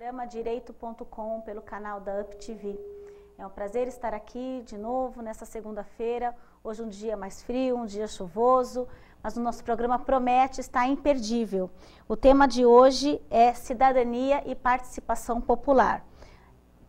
Programa Direito.com pelo canal da UP TV. É um prazer estar aqui de novo nessa segunda-feira, hoje um dia mais frio, um dia chuvoso, mas o nosso programa promete estar imperdível. O tema de hoje é cidadania e participação popular.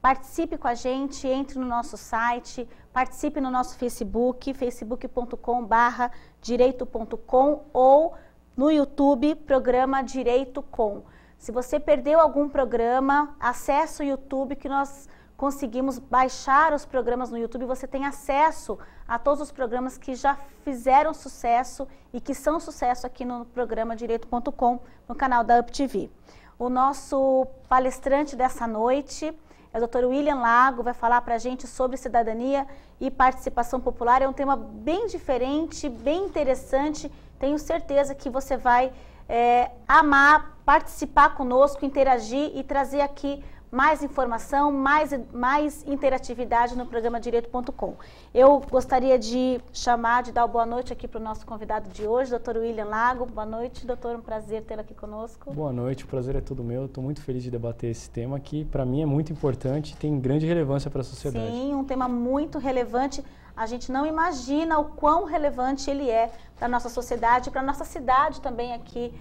Participe com a gente, entre no nosso site, participe no nosso Facebook, facebook.com/direito.com ou no YouTube, programa Direito Com. Se você perdeu algum programa, acesse o YouTube que nós conseguimos baixar os programas no YouTube. Você tem acesso a todos os programas que já fizeram sucesso e que são sucesso aqui no programa Direito.com, no canal da UP TV. O nosso palestrante dessa noite é o Dr. William Lago, vai falar para a gente sobre cidadania e participação popular. É um tema bem diferente, bem interessante. Tenho certeza que você vai amar participar conosco, interagir e trazer aqui mais informação, mais interatividade no programa Direito.com. Eu gostaria de dar boa noite aqui para o nosso convidado de hoje, Dr. William Lago. Boa noite, doutor, um prazer tê-lo aqui conosco. Boa noite, o prazer é todo meu. Estou muito feliz de debater esse tema que, para mim, é muito importante e tem grande relevância para a sociedade. Sim, um tema muito relevante. A gente não imagina o quão relevante ele é para a nossa sociedade e para a nossa cidade também aqui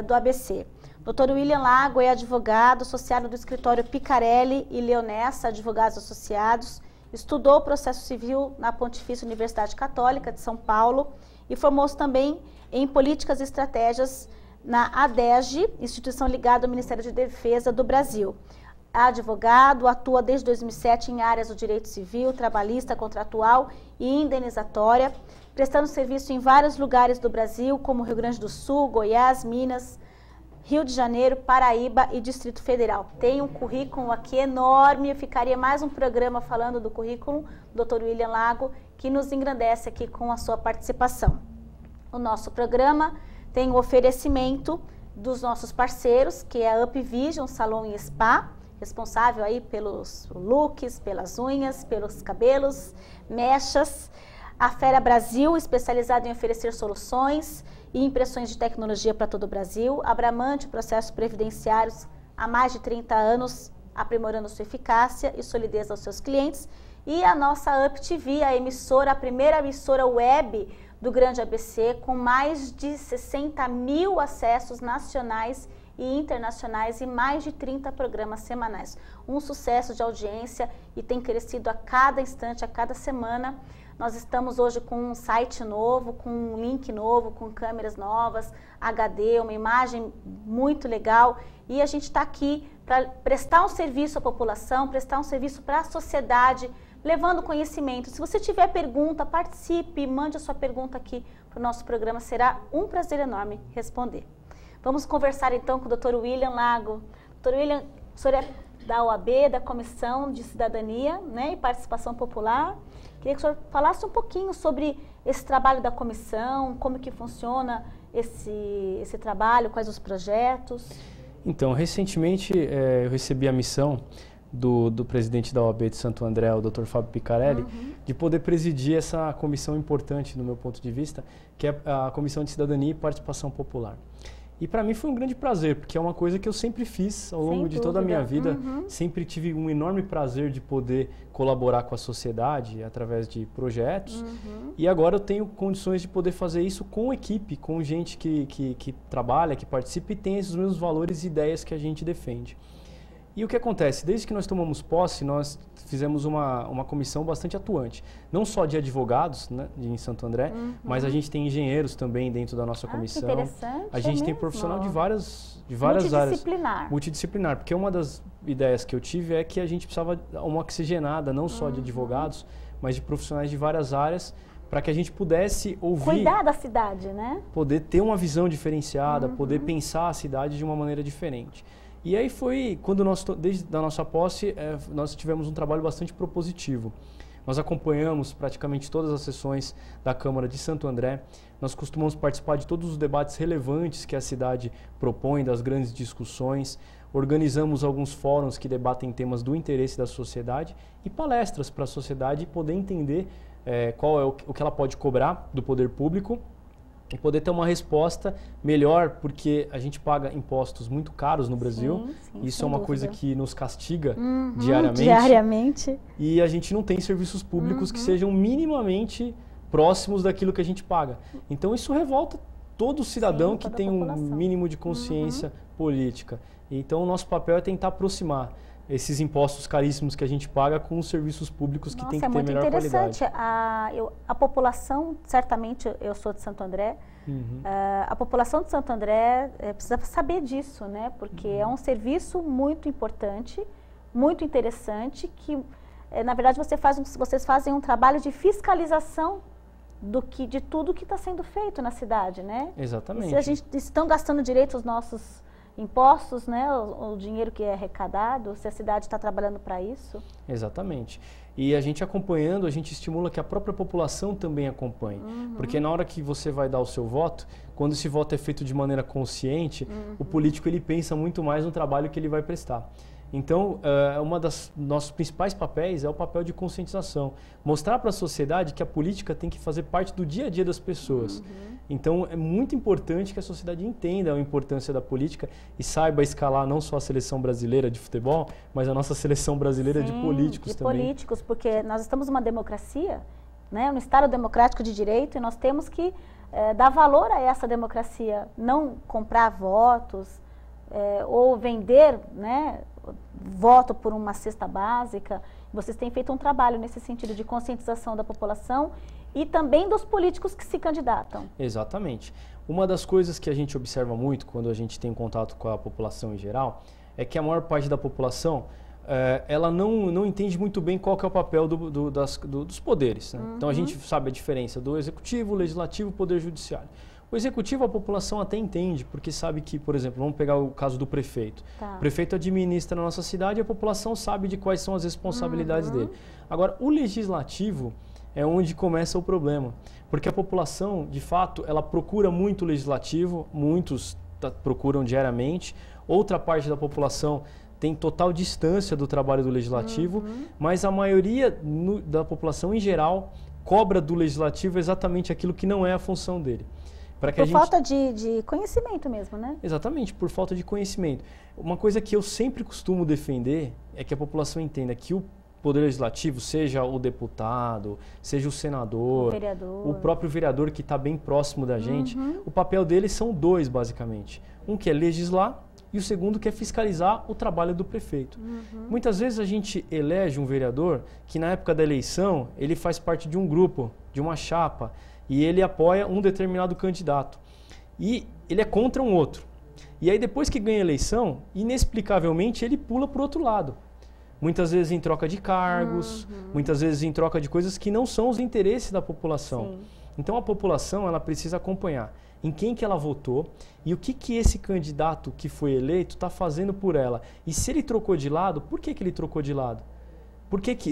do ABC. Dr. William Lago é advogado, associado do escritório Picarelli e Leonessa, advogados associados, estudou processo civil na Pontifícia Universidade Católica de São Paulo e formou-se também em políticas e estratégias na ADEGE, instituição ligada ao Ministério de Defesa do Brasil. Advogado, atua desde 2007 em áreas do direito civil, trabalhista, contratual e indenizatória, prestando serviço em vários lugares do Brasil, como Rio Grande do Sul, Goiás, Minas, Rio de Janeiro, Paraíba e Distrito Federal. Tem um currículo aqui enorme, ficaria mais um programa falando do currículo do Dr. William Lago, que nos engrandece aqui com a sua participação. O nosso programa tem o oferecimento dos nossos parceiros, que é a UpVision Salão e Spa, responsável aí pelos looks, pelas unhas, pelos cabelos, mechas. A Fera Brasil, especializada em oferecer soluções e impressões de tecnologia para todo o Brasil. A Bramante, processos previdenciários há mais de 30 anos, aprimorando sua eficácia e solidez aos seus clientes. E a nossa UP TV, a primeira emissora web do Grande ABC, com mais de 60 mil acessos nacionais e internacionais e mais de 30 programas semanais. Um sucesso de audiência e tem crescido a cada instante, a cada semana. Nós estamos hoje com um site novo, com um link novo, com câmeras novas, HD, uma imagem muito legal. E a gente está aqui para prestar um serviço à população, prestar um serviço para a sociedade, levando conhecimento. Se você tiver pergunta, participe, mande a sua pergunta aqui para o nosso programa. Será um prazer enorme responder. Vamos conversar então com o Dr. William Lago. Dr. William, o senhor é da OAB, da Comissão de Cidadania, né, e Participação Popular. Queria que o senhor falasse um pouquinho sobre esse trabalho da comissão, como que funciona esse trabalho, quais os projetos. Então, recentemente eu recebi a missão do presidente da OAB de Santo André, o Dr. Fábio Picarelli, de poder presidir essa comissão importante, do meu ponto de vista, que é a Comissão de Cidadania e Participação Popular. E para mim foi um grande prazer, porque é uma coisa que eu sempre fiz ao longo de toda a minha vida. Sempre tive um enorme prazer de poder colaborar com a sociedade através de projetos. E agora eu tenho condições de poder fazer isso com equipe, com gente que trabalha, que participa e tem esses mesmos valores e ideias que a gente defende. E o que acontece? Desde que nós tomamos posse, nós fizemos uma comissão bastante atuante. Não só de advogados, né, em Santo André, mas a gente tem engenheiros também dentro da nossa comissão. Que interessante. A gente tem profissional de várias áreas. Multidisciplinar. Porque uma das ideias que eu tive é que a gente precisava de uma oxigenada, não só de advogados, mas de profissionais de várias áreas, para que a gente pudesse ouvir... Cuidar da cidade, né? Poder ter uma visão diferenciada, poder pensar a cidade de uma maneira diferente. E aí foi quando desde a nossa posse, nós tivemos um trabalho bastante propositivo. Nós acompanhamos praticamente todas as sessões da Câmara de Santo André. Nós costumamos participar de todos os debates relevantes que a cidade propõe, das grandes discussões. Organizamos alguns fóruns que debatem temas do interesse da sociedade e palestras para a sociedade poder entender qual é o que ela pode cobrar do poder público e poder ter uma resposta melhor, porque a gente paga impostos muito caros no Brasil. Sim, isso é uma coisa que nos castiga diariamente. E a gente não tem serviços públicos que sejam minimamente próximos daquilo que a gente paga. Então isso revolta todo cidadão que tem um mínimo de consciência política. Então o nosso papel é tentar aproximar esses impostos caríssimos que a gente paga com os serviços públicos que tem que ter melhor qualidade. É muito interessante. A população, certamente, eu sou de Santo André, a população de Santo André precisa saber disso, né? Porque é um serviço muito importante, muito interessante, que, na verdade, vocês fazem um trabalho de fiscalização de tudo que está sendo feito na cidade, né? Exatamente. E se a gente estão gastando direito os nossos impostos, né, o dinheiro que é arrecadado, se a cidade está trabalhando para isso. Exatamente. E a gente acompanhando, a gente estimula que a própria população também acompanhe. Porque na hora que você vai dar o seu voto, quando esse voto é feito de maneira consciente, o político ele pensa muito mais no trabalho que ele vai prestar. Então, uma das nossos principais papéis é o papel de conscientização. Mostrar para a sociedade que a política tem que fazer parte do dia a dia das pessoas. Então, é muito importante que a sociedade entenda a importância da política e saiba escalar não só a seleção brasileira de futebol, mas a nossa seleção brasileira de políticos também. De políticos, porque nós estamos numa democracia, né, um Estado democrático de direito, e nós temos que dar valor a essa democracia, não comprar votos ou vender, né, voto por uma cesta básica. Vocês têm feito um trabalho nesse sentido de conscientização da população e também dos políticos que se candidatam. Exatamente. Uma das coisas que a gente observa muito quando a gente tem contato com a população em geral é que a maior parte da população ela não entende muito bem qual que é o papel dos poderes, né? Então a gente sabe a diferença do executivo, legislativo e poder judiciário. O executivo a população até entende, porque sabe que, por exemplo, vamos pegar o caso do prefeito. O prefeito administra na nossa cidade e a população sabe de quais são as responsabilidades dele. Agora, o legislativo é onde começa o problema, porque a população, de fato, ela procura muito o legislativo, muitos procuram diariamente, outra parte da população tem total distância do trabalho do legislativo, mas a maioria da população em geral cobra do legislativo exatamente aquilo que não é a função dele. Por falta de conhecimento mesmo, né? Exatamente, por falta de conhecimento. Uma coisa que eu sempre costumo defender é que a população entenda que o Poder Legislativo, seja o deputado, seja o senador, o próprio vereador que está bem próximo da gente, o papel deles são dois, basicamente. Um que é legislar e o segundo que é fiscalizar o trabalho do prefeito. Muitas vezes a gente elege um vereador que na época da eleição ele faz parte de um grupo, de uma chapa, e ele apoia um determinado candidato. E ele é contra um outro. E aí depois que ganha a eleição, inexplicavelmente ele pula para o outro lado. Muitas vezes em troca de cargos, muitas vezes em troca de coisas que não são os interesses da população. Então a população ela precisa acompanhar em quem que ela votou e o que esse candidato que foi eleito está fazendo por ela. E se ele trocou de lado, por que ele trocou de lado?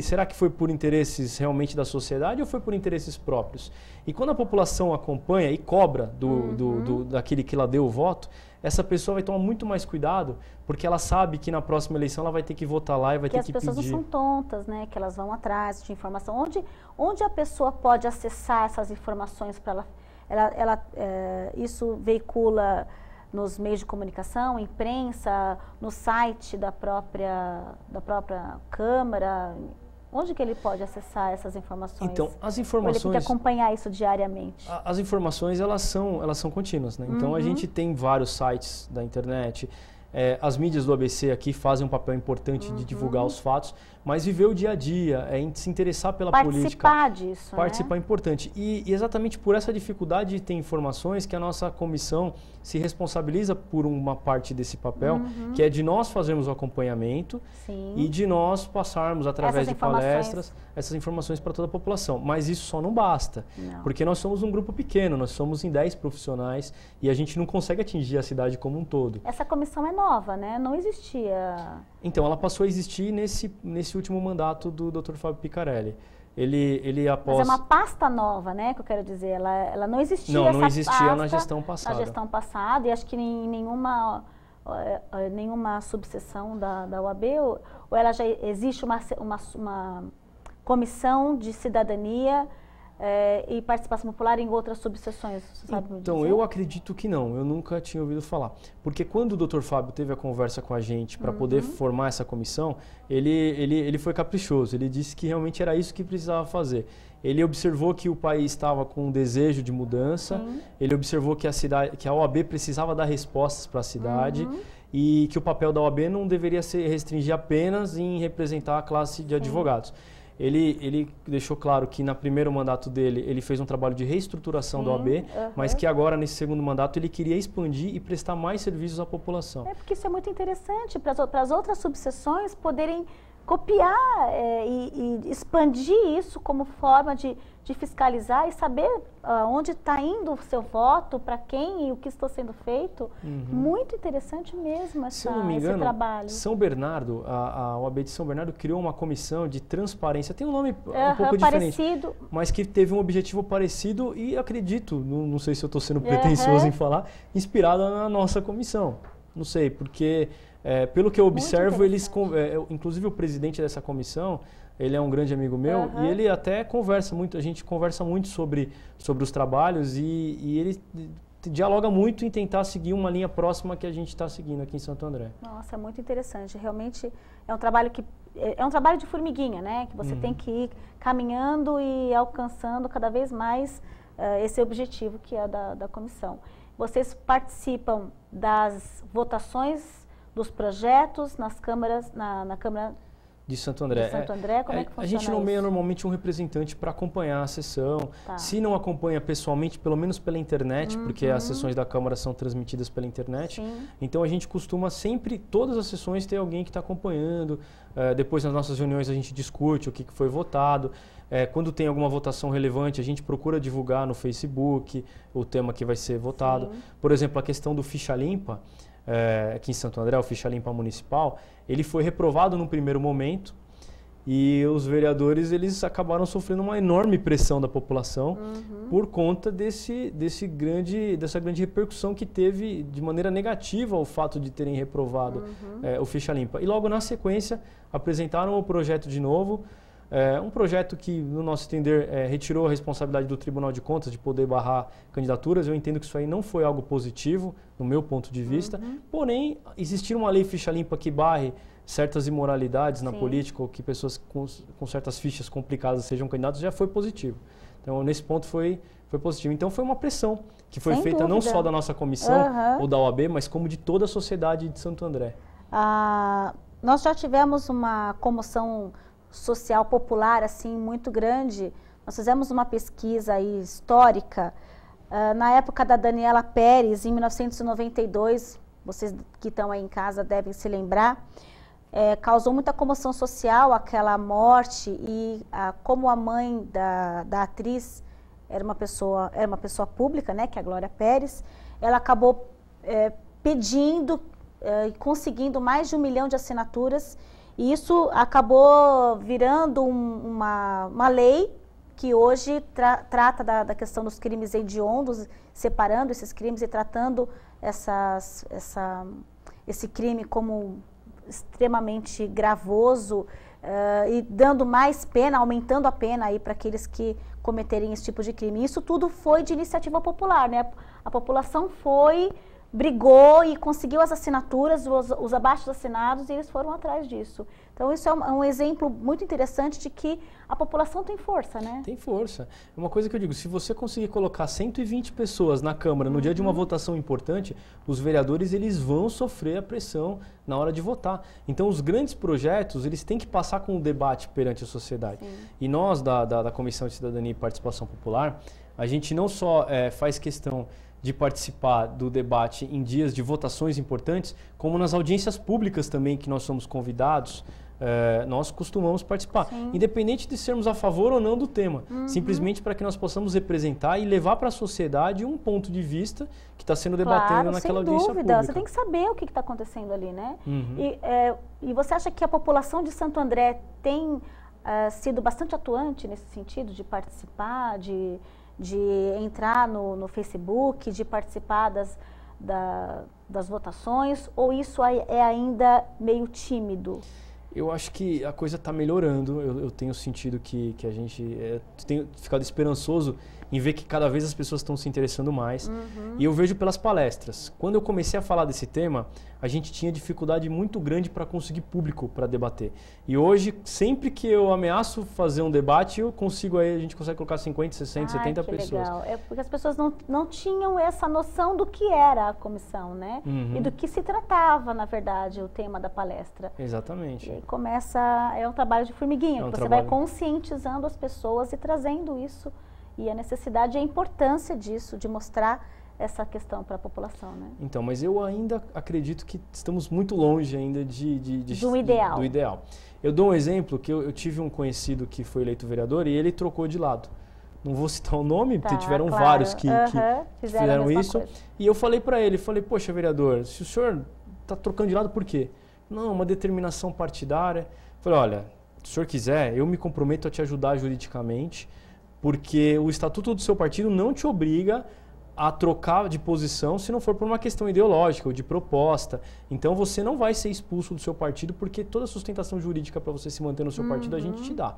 Será que foi por interesses realmente da sociedade ou foi por interesses próprios? E quando a população acompanha e cobra daquele que ela deu o voto, essa pessoa vai tomar muito mais cuidado, porque ela sabe que na próxima eleição ela vai ter que votar lá e vai ter que pedir. As pessoas não são tontas, né? Que elas vão atrás de informação. Onde a pessoa pode acessar essas informações para ela? Isso veicula nos meios de comunicação, imprensa, no site da própria Câmara? Onde que ele pode acessar essas informações? Então, as informações... Ou ele tem que acompanhar isso diariamente? As informações, elas são contínuas, né? Então, a gente tem vários sites da internet. As mídias do ABC aqui fazem um papel importante de divulgar os fatos, mas viver o dia a dia, se interessar pela política. Participar disso, Participar né? é importante. E exatamente por essa dificuldade de ter informações que a nossa comissão se responsabiliza por uma parte desse papel, que é de nós fazermos o acompanhamento e de nós passarmos, através de palestras, essas informações para toda a população. Mas isso só não basta, porque nós somos um grupo pequeno, nós somos em 10 profissionais e a gente não consegue atingir a cidade como um todo. Essa comissão é nova, né? Não existia... Então, ela passou a existir nesse último mandato do Dr. Fábio Picarelli. Ele após... Mas é uma pasta nova, né, que eu quero dizer. Ela não existia. Não existia na gestão passada. Na gestão passada, e acho que em nenhuma subseção da UAB, ou ela já existe uma comissão de cidadania e participação popular em outras subseções? Você sabe me Então, dizer? eu acredito que não, eu nunca tinha ouvido falar. Porque quando o Dr. Fábio teve a conversa com a gente para poder formar essa comissão, ele foi caprichoso, ele disse que realmente era isso que precisava fazer. Ele observou que o país estava com um desejo de mudança, ele observou que a OAB precisava dar respostas para a cidade e que o papel da OAB não deveria se restringir apenas em representar a classe de advogados. Ele deixou claro que no primeiro mandato dele ele fez um trabalho de reestruturação da OAB, mas que agora nesse segundo mandato ele queria expandir e prestar mais serviços à população. Porque isso é muito interessante para as outras subseções poderem copiar e expandir isso como forma de fiscalizar e saber onde está indo o seu voto, para quem e o que está sendo feito. Muito interessante mesmo Se eu não me engano, esse trabalho. São Bernardo, a OAB de São Bernardo criou uma comissão de transparência, tem um nome um pouco diferente, mas que teve um objetivo parecido e acredito, não sei se eu estou sendo pretensioso em falar, inspirada na nossa comissão. Não sei, porque pelo que eu observo, inclusive o presidente dessa comissão, ele é um grande amigo meu e ele até conversa muito, a gente conversa muito sobre os trabalhos e ele dialoga muito em tentar seguir uma linha próxima que a gente está seguindo aqui em Santo André. Nossa, é muito interessante. Realmente é um trabalho de formiguinha, né? Que você tem que ir caminhando e alcançando cada vez mais esse objetivo que é da comissão. Vocês participam das votações dos projetos nas câmaras, na Câmara de Santo André. Como é que funciona? A gente nomeia normalmente um representante para acompanhar a sessão. Se não acompanha pessoalmente, pelo menos pela internet, porque as sessões da Câmara são transmitidas pela internet. Então a gente costuma sempre, todas as sessões, ter alguém que está acompanhando. Depois nas nossas reuniões a gente discute o que foi votado. Quando tem alguma votação relevante, a gente procura divulgar no Facebook o tema que vai ser votado. Por exemplo, a questão do ficha limpa. Aqui em Santo André, o ficha limpa municipal, ele foi reprovado no primeiro momento e os vereadores eles acabaram sofrendo uma enorme pressão da população por conta dessa grande repercussão que teve de maneira negativa o fato de terem reprovado o ficha limpa. E logo na sequência apresentaram o projeto de novo, um projeto que, no nosso entender, retirou a responsabilidade do Tribunal de Contas de poder barrar candidaturas. Eu entendo que isso aí não foi algo positivo, no meu ponto de vista. Porém, existir uma lei ficha limpa que barre certas imoralidades na política ou que pessoas com certas fichas complicadas sejam candidatos já foi positivo. Então, nesse ponto foi positivo. Então, foi uma pressão que foi feita não só da nossa comissão ou da OAB, mas como de toda a sociedade de Santo André. Nós já tivemos uma comoção social popular assim muito grande. Nós fizemos uma pesquisa aí histórica na época da Daniela Pérez, em 1992, vocês que estão aí em casa devem se lembrar, causou muita comoção social aquela morte e como a mãe da atriz era uma pessoa pública, né, que é a Glória Pérez, ela acabou pedindo e conseguindo mais de 1 milhão de assinaturas. E isso acabou virando uma lei que hoje trata da questão dos crimes hediondos, separando esses crimes e tratando esse crime como extremamente gravoso e dando mais pena, aumentando a pena aí para aqueles que cometerem esse tipo de crime. Isso tudo foi de iniciativa popular, né? A população brigou e conseguiu as assinaturas, os abaixo-assinados, e eles foram atrás disso. Então, isso é um exemplo muito interessante de que a população tem força, né? Tem força. É uma coisa que eu digo, se você conseguir colocar 120 pessoas na Câmara no dia de uma votação importante, os vereadores eles vão sofrer a pressão na hora de votar. Então, os grandes projetos, eles têm que passar com o debate perante a sociedade. E nós, da Comissão de Cidadania e Participação Popular, a gente não só faz questão de participar do debate em dias de votações importantes, como nas audiências públicas também que nós somos convidados, nós costumamos participar, independente de sermos a favor ou não do tema, simplesmente para que nós possamos representar e levar para a sociedade um ponto de vista que está sendo debatido naquela audiência pública. Você tem que saber o que está acontecendo ali, né? E você acha que a população de Santo André tem sido bastante atuante nesse sentido de participar, de entrar no Facebook, de participar das votações, ou isso é ainda meio tímido? Eu acho que a coisa está melhorando, eu tenho sentido que a gente tem ficado esperançoso em ver que cada vez as pessoas estão se interessando mais. E eu vejo pelas palestras. Quando eu comecei a falar desse tema, a gente tinha dificuldade muito grande para conseguir público para debater. E hoje, sempre que eu ameaço fazer um debate, a gente consegue colocar 50, 60, 70 pessoas. Legal. É porque as pessoas não tinham essa noção do que era a comissão, né? E do que se tratava, na verdade, o tema da palestra. Exatamente. E aí é um trabalho de formiguinha, que você vai conscientizando as pessoas e trazendo isso. E a necessidade e a importância disso, de mostrar essa questão para a população, né? Então, mas eu ainda acredito que estamos muito longe ainda do ideal. Eu dou um exemplo, que eu tive um conhecido que foi eleito vereador e ele trocou de lado. Não vou citar o nome, porque tiveram vários que fizeram isso. E eu falei para ele, poxa, vereador, se o senhor está trocando de lado, por quê? Não, uma determinação partidária. Eu falei, olha, se o senhor quiser, eu me comprometo a te ajudar juridicamente, porque o estatuto do seu partido não te obriga a trocar de posição se não for por uma questão ideológica ou de proposta. Então você não vai ser expulso do seu partido, porque toda a sustentação jurídica para você se manter no seu partido a gente te dá.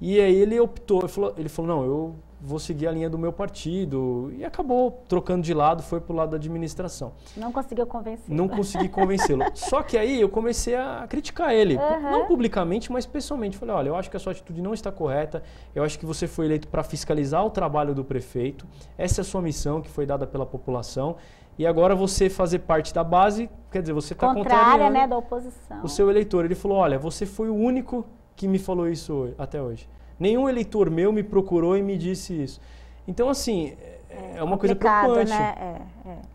E aí ele optou, ele falou, não, eu vou seguir a linha do meu partido, e acabou trocando de lado, foi pro lado da administração. Não conseguiu convencê-lo. Não consegui convencê-lo. Só que aí eu comecei a criticar ele, não publicamente, mas pessoalmente. Falei, olha, eu acho que a sua atitude não está correta, eu acho que você foi eleito para fiscalizar o trabalho do prefeito, essa é a sua missão que foi dada pela população, e agora você fazer parte da base, quer dizer, você está contrariando, né, da oposição. O seu eleitor. Ele falou, olha, você foi o único que me falou isso até hoje. Nenhum eleitor meu me procurou e me disse isso. Então, assim, é uma coisa preocupante. Né?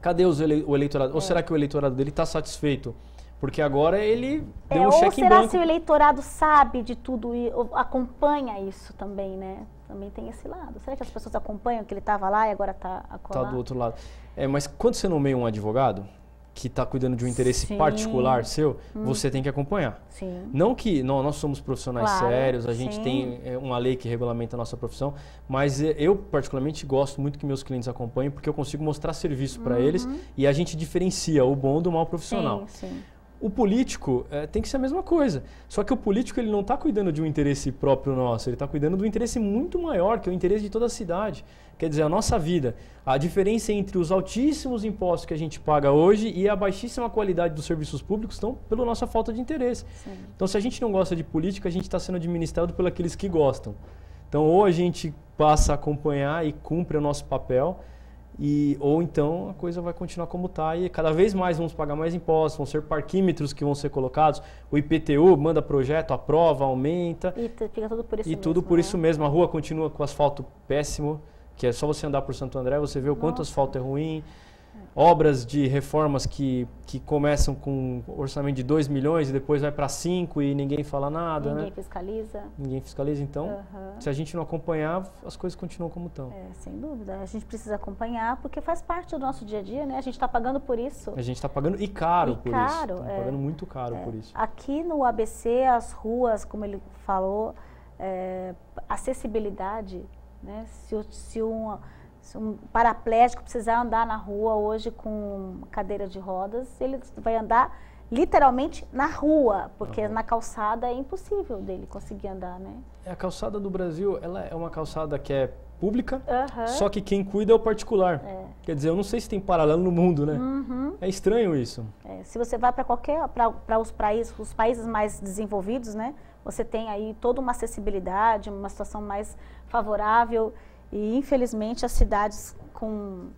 Cadê o eleitorado? Ou será que o eleitorado dele está satisfeito? Porque agora ele deu um cheque em branco. Ou será que o eleitorado sabe de tudo e acompanha isso também, né? Também tem esse lado. Será que as pessoas acompanham que ele estava lá e agora está acolá? Está do outro lado. Mas quando você nomeia um advogado que está cuidando de um interesse particular seu, você tem que acompanhar. Sim. Não que nós somos profissionais sérios, a gente tem uma lei que regulamenta a nossa profissão, mas eu particularmente gosto muito que meus clientes acompanhem, porque eu consigo mostrar serviço para eles e a gente diferencia o bom do mau profissional. Sim. O político tem que ser a mesma coisa, só que o político ele não está cuidando de um interesse próprio nosso, ele está cuidando do interesse muito maior, que é o interesse de toda a cidade. Quer dizer, a nossa vida, a diferença entre os altíssimos impostos que a gente paga hoje e a baixíssima qualidade dos serviços públicos estão pela nossa falta de interesse. Sim. Então, se a gente não gosta de política, a gente está sendo administrado por aqueles que gostam. Então, ou a gente passa a acompanhar e cumpre o nosso papel, ou então a coisa vai continuar como está e cada vez mais vamos pagar mais impostos, vão ser parquímetros que vão ser colocados, o IPTU manda projeto, aprova, aumenta. E fica tudo por isso mesmo. E tudo por isso mesmo. A rua continua com asfalto péssimo, que é só você andar por Santo André, você vê o quanto o asfalto é ruim. Obras de reformas que começam com orçamento de 2 milhões e depois vai para 5 e ninguém fala nada. Ninguém fiscaliza. Ninguém fiscaliza, então, se a gente não acompanhar, as coisas continuam como estão. Sem dúvida. A gente precisa acompanhar porque faz parte do nosso dia a dia, né? A gente está pagando por isso. A gente está pagando por isso. Estamos pagando muito caro por isso. Aqui no ABC, as ruas, como ele falou, acessibilidade, né? Se um paraplégico precisar andar na rua hoje com cadeira de rodas, ele vai andar literalmente na rua, porque na calçada é impossível dele conseguir andar, né? A calçada do Brasil, ela é uma calçada que é pública, só que quem cuida é o particular. Quer dizer, eu não sei se tem paralelo no mundo, né? É estranho isso. Se você vai para os países mais desenvolvidos, né? Você tem aí toda uma acessibilidade, uma situação mais favorável. E, infelizmente, as cidades com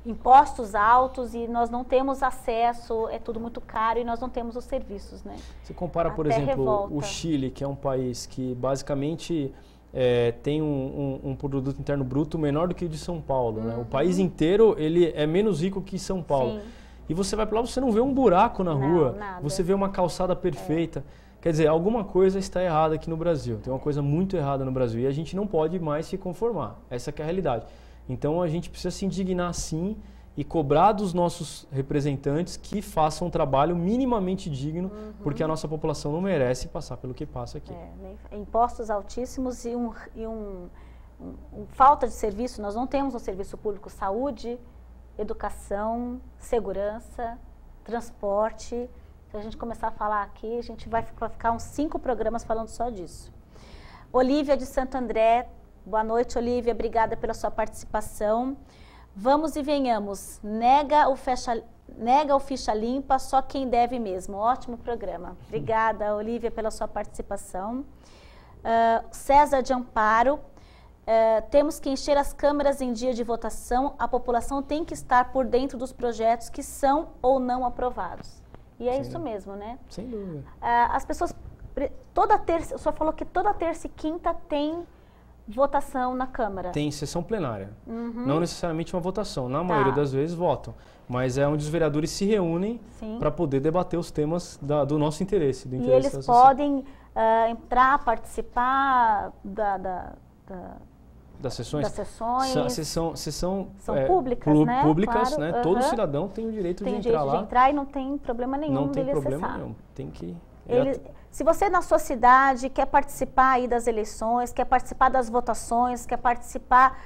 impostos altos e nós não temos acesso, é tudo muito caro e nós não temos os serviços, né? Você compara, por exemplo, o Chile, que é um país que basicamente tem um produto interno bruto menor do que o de São Paulo, né? O país inteiro ele é menos rico que São Paulo. Sim. E você vai para lá, você não vê um buraco na rua, nada. Você vê uma calçada perfeita. Quer dizer, alguma coisa está errada aqui no Brasil. Tem uma coisa muito errada no Brasil e a gente não pode mais se conformar. Essa que é a realidade. Então a gente precisa se indignar sim e cobrar dos nossos representantes que façam um trabalho minimamente digno, porque a nossa população não merece passar pelo que passa aqui. Impostos altíssimos e falta de serviço. Nós não temos um serviço público, saúde, educação, segurança, transporte. Se a gente começar a falar aqui, a gente vai ficar uns 5 programas falando só disso. Olívia de Santo André, boa noite, Olívia, obrigada pela sua participação. Vamos e venhamos, nega o ficha limpa, só quem deve mesmo. Ótimo programa. Obrigada, Olívia, pela sua participação. César de Amparo, temos que encher as câmaras em dia de votação, a população tem que estar por dentro dos projetos que são ou não aprovados. E é isso mesmo, né? Sem dúvida. As pessoas, toda terça, o senhor falou que toda terça e quinta tem votação na Câmara. Tem sessão plenária. Não necessariamente uma votação. Na maioria das vezes votam. Mas é onde os vereadores se reúnem para poder debater os temas do nosso interesse. Do interesse e eles podem entrar, participar das sessões? São públicas, né? Públicas, claro. né? Todo cidadão tem o direito de entrar lá. Tem o direito de entrar e não tem problema nenhum dele acessar. Não tem problema nenhum. Tem que... Se você na sua cidade quer participar aí das eleições, quer participar das votações, quer participar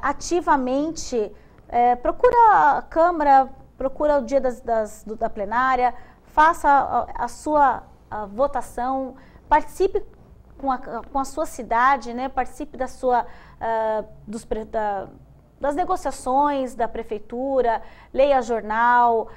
ativamente, procura a Câmara, procura o dia da plenária, faça a sua votação, participe com a sua cidade, né? Participe das negociações da prefeitura, leia jornal,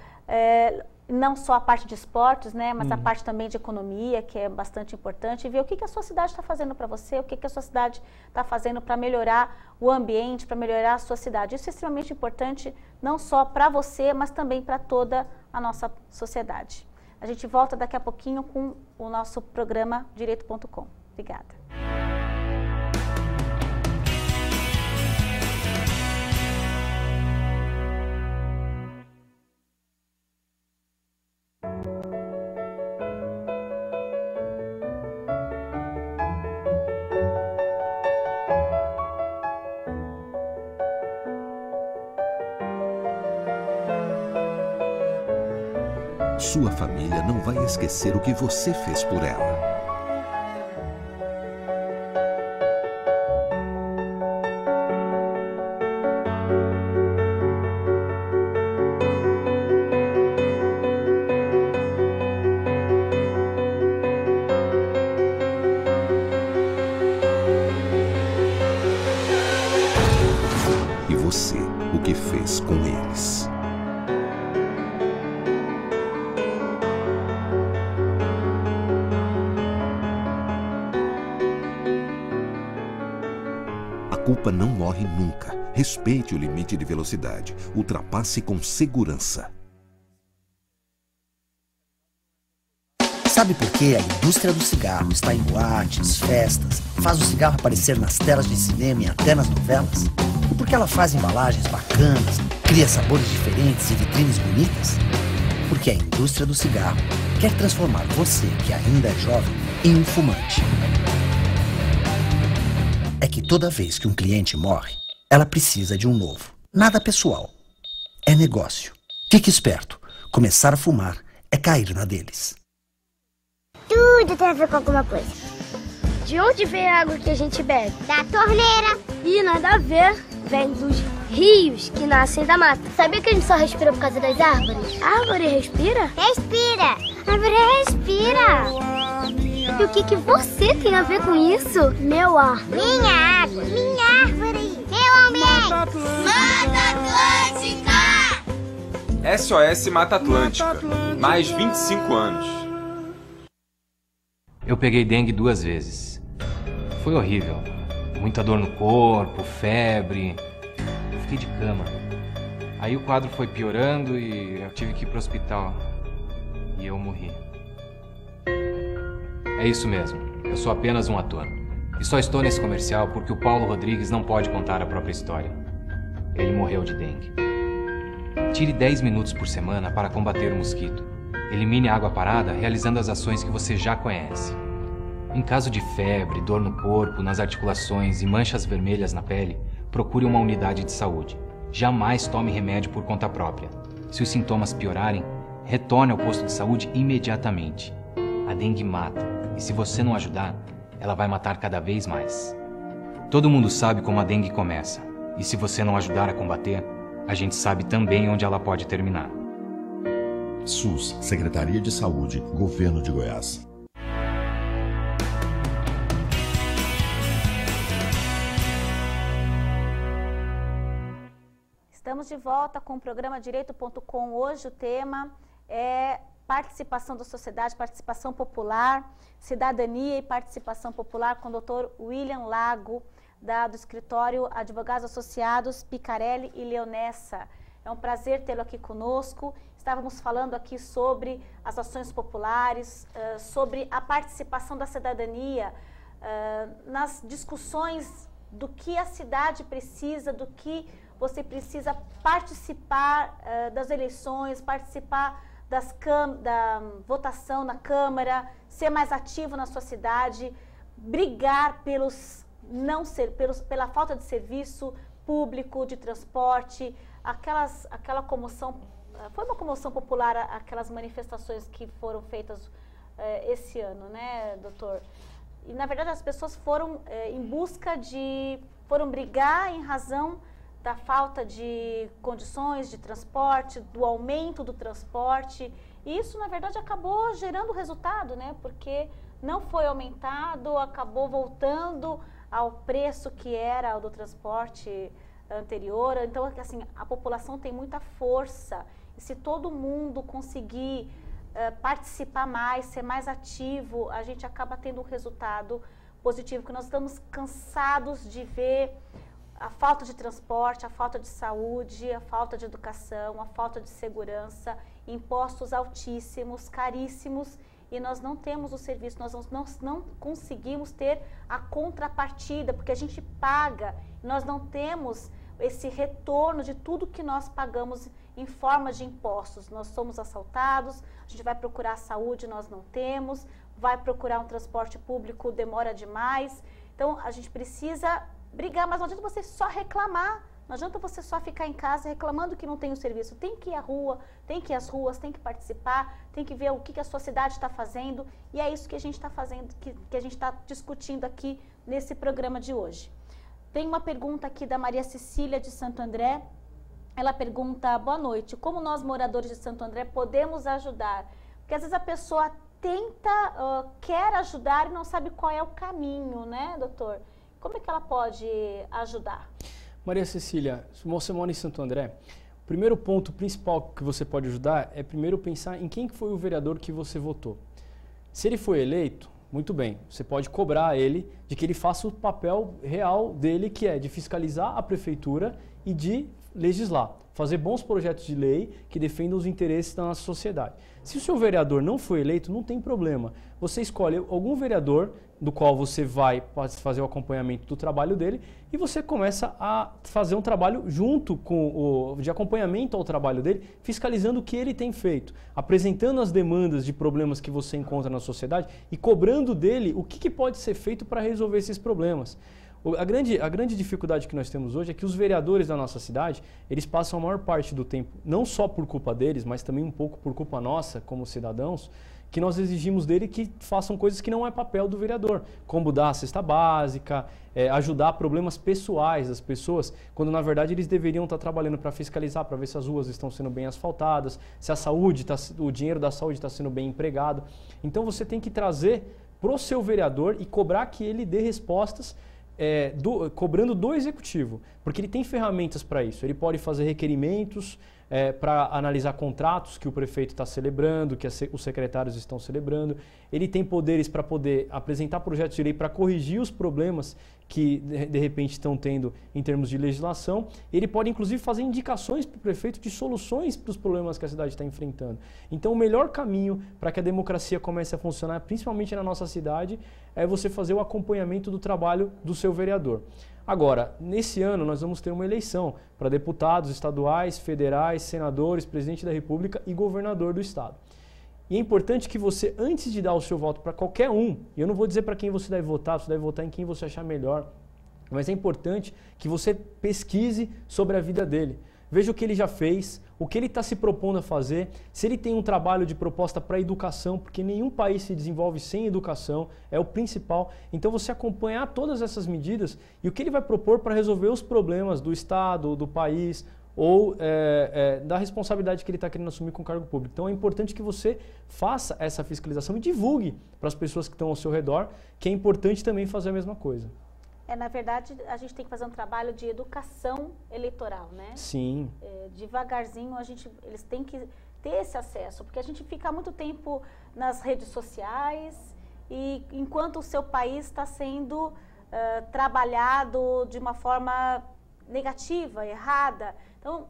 não só a parte de esportes, né, mas a parte também de economia, que é bastante importante, e ver o que a sua cidade está fazendo para você, o que a sua cidade está fazendo para melhorar o ambiente, para melhorar a sua cidade. Isso é extremamente importante, não só para você, mas também para toda a nossa sociedade. A gente volta daqui a pouquinho com o nosso programa Direito.com. Obrigada. Sua família não vai esquecer o que você fez por ela. E você, o que fez com eles? A culpa não morre nunca. Respeite o limite de velocidade. Ultrapasse com segurança. Sabe por que a indústria do cigarro está em boates, festas, faz o cigarro aparecer nas telas de cinema e até nas novelas? E por que ela faz embalagens bacanas, cria sabores diferentes e vitrines bonitas? Porque a indústria do cigarro quer transformar você, que ainda é jovem, em um fumante. É que toda vez que um cliente morre, ela precisa de um novo. Nada pessoal. É negócio. Fique esperto. Começar a fumar é cair na deles. Tudo tem a ver com alguma coisa. De onde vem a água que a gente bebe? Da torneira. Ih, nada a ver. Vem dos rios que nascem da mata. Sabia que a gente só respira por causa das árvores? A árvore respira? Respira. A árvore respira. E o que você tem a ver com isso? Meu ar. Minha água. Minha árvore. Meu ambiente. Mata Atlântica! SOS Mata Atlântica. Mais 25 anos. Eu peguei dengue 2 vezes. Foi horrível. Muita dor no corpo, febre. Eu fiquei de cama. Aí o quadro foi piorando e eu tive que ir pro hospital. E eu morri. É isso mesmo. Eu sou apenas um ator. E só estou nesse comercial porque o Paulo Rodrigues não pode contar a própria história. Ele morreu de dengue. Tire 10 minutos por semana para combater o mosquito. Elimine a água parada realizando as ações que você já conhece. Em caso de febre, dor no corpo, nas articulações e manchas vermelhas na pele, procure uma unidade de saúde. Jamais tome remédio por conta própria. Se os sintomas piorarem, retorne ao posto de saúde imediatamente. A dengue mata, e se você não ajudar, ela vai matar cada vez mais. Todo mundo sabe como a dengue começa, e se você não ajudar a combater, a gente sabe também onde ela pode terminar. SUS, Secretaria de Saúde, Governo de Goiás. Estamos de volta com o programa Direito.com. Hoje o tema é participação da sociedade, participação popular, cidadania e participação popular com o Dr. William Lago, do escritório Advogados Associados Picarelli e Leonessa. É um prazer tê-lo aqui conosco. Estávamos falando aqui sobre as ações populares, sobre a participação da cidadania nas discussões do que a cidade precisa, do que você precisa participar das eleições, participar da votação na Câmara, ser mais ativo na sua cidade, brigar pela falta de serviço público, de transporte, aquela comoção, foi uma comoção popular aquelas manifestações que foram feitas esse ano, né, doutor? E na verdade as pessoas foram foram brigar em razão da falta de condições de transporte, do aumento do transporte. E isso, na verdade, acabou gerando resultado, né? Porque não foi aumentado, acabou voltando ao preço que era o do transporte anterior. Então, assim, a população tem muita força. E se todo mundo conseguir participar mais, ser mais ativo, a gente acaba tendo um resultado positivo, porque nós estamos cansados de ver a falta de transporte, a falta de saúde, a falta de educação, a falta de segurança, impostos altíssimos, caríssimos, e nós não temos o serviço, nós não conseguimos ter a contrapartida, porque a gente paga, nós não temos esse retorno de tudo que nós pagamos em forma de impostos. Nós somos assaltados, a gente vai procurar a saúde, nós não temos, vai procurar um transporte público, demora demais. Então, a gente precisa brigar, mas não adianta você só reclamar, não adianta você só ficar em casa reclamando que não tem o serviço. Tem que ir à rua, tem que ir às ruas, tem que participar, tem que ver o que a sua cidade está fazendo, e é isso que a gente está fazendo, que a gente está discutindo aqui nesse programa de hoje. Tem uma pergunta aqui da Maria Cecília de Santo André. Ela pergunta: boa noite, como nós moradores de Santo André podemos ajudar? Porque às vezes a pessoa quer ajudar e não sabe qual é o caminho, né, doutor? Como é que ela pode ajudar? Maria Cecília, se você mora em Santo André, o primeiro ponto principal que você pode ajudar é primeiro pensar em quem foi o vereador que você votou. Se ele foi eleito, muito bem, você pode cobrar ele de que ele faça o papel real dele, que é de fiscalizar a prefeitura e de legislar, fazer bons projetos de lei que defendam os interesses da nossa sociedade. Se o seu vereador não foi eleito, não tem problema. Você escolhe algum vereador do qual você vai fazer o acompanhamento do trabalho dele e você começa a fazer um trabalho junto de acompanhamento ao trabalho dele, fiscalizando o que ele tem feito, apresentando as demandas de problemas que você encontra na sociedade e cobrando dele o que pode ser feito para resolver esses problemas. A grande dificuldade que nós temos hoje é que os vereadores da nossa cidade, eles passam a maior parte do tempo, não só por culpa deles, mas também um pouco por culpa nossa, como cidadãos, que nós exigimos dele que façam coisas que não é papel do vereador, como dar a cesta básica, ajudar problemas pessoais das pessoas, quando na verdade eles deveriam estar trabalhando para fiscalizar, para ver se as ruas estão sendo bem asfaltadas, se a saúde, o dinheiro da saúde está sendo bem empregado. Então você tem que trazer para o seu vereador e cobrar que ele dê respostas cobrando do executivo, porque ele tem ferramentas para isso. Ele pode fazer requerimentos para analisar contratos que o prefeito está celebrando, que os secretários estão celebrando. Ele tem poderes para poder apresentar projetos de lei para corrigir os problemas que de repente estão tendo em termos de legislação. Ele pode inclusive fazer indicações para o prefeito de soluções para os problemas que a cidade está enfrentando. Então o melhor caminho para que a democracia comece a funcionar, principalmente na nossa cidade, é você fazer o acompanhamento do trabalho do seu vereador. Agora, nesse ano nós vamos ter uma eleição para deputados estaduais, federais, senadores, presidente da República e governador do estado. E é importante que você, antes de dar o seu voto para qualquer um, e eu não vou dizer para quem você deve votar em quem você achar melhor, mas é importante que você pesquise sobre a vida dele. Veja o que ele já fez, o que ele está se propondo a fazer, se ele tem um trabalho de proposta para a educação, porque nenhum país se desenvolve sem educação, é o principal. Então você acompanhar todas essas medidas e o que ele vai propor para resolver os problemas do Estado, do país, ou da responsabilidade que ele está querendo assumir com o cargo público. Então é importante que você faça essa fiscalização e divulgue para as pessoas que estão ao seu redor que é importante também fazer a mesma coisa. Na verdade, a gente tem que fazer um trabalho de educação eleitoral, né? Sim. Devagarzinho, eles têm que ter esse acesso, porque a gente fica muito tempo nas redes sociais e enquanto o seu país está sendo trabalhado de uma forma negativa, errada. Então,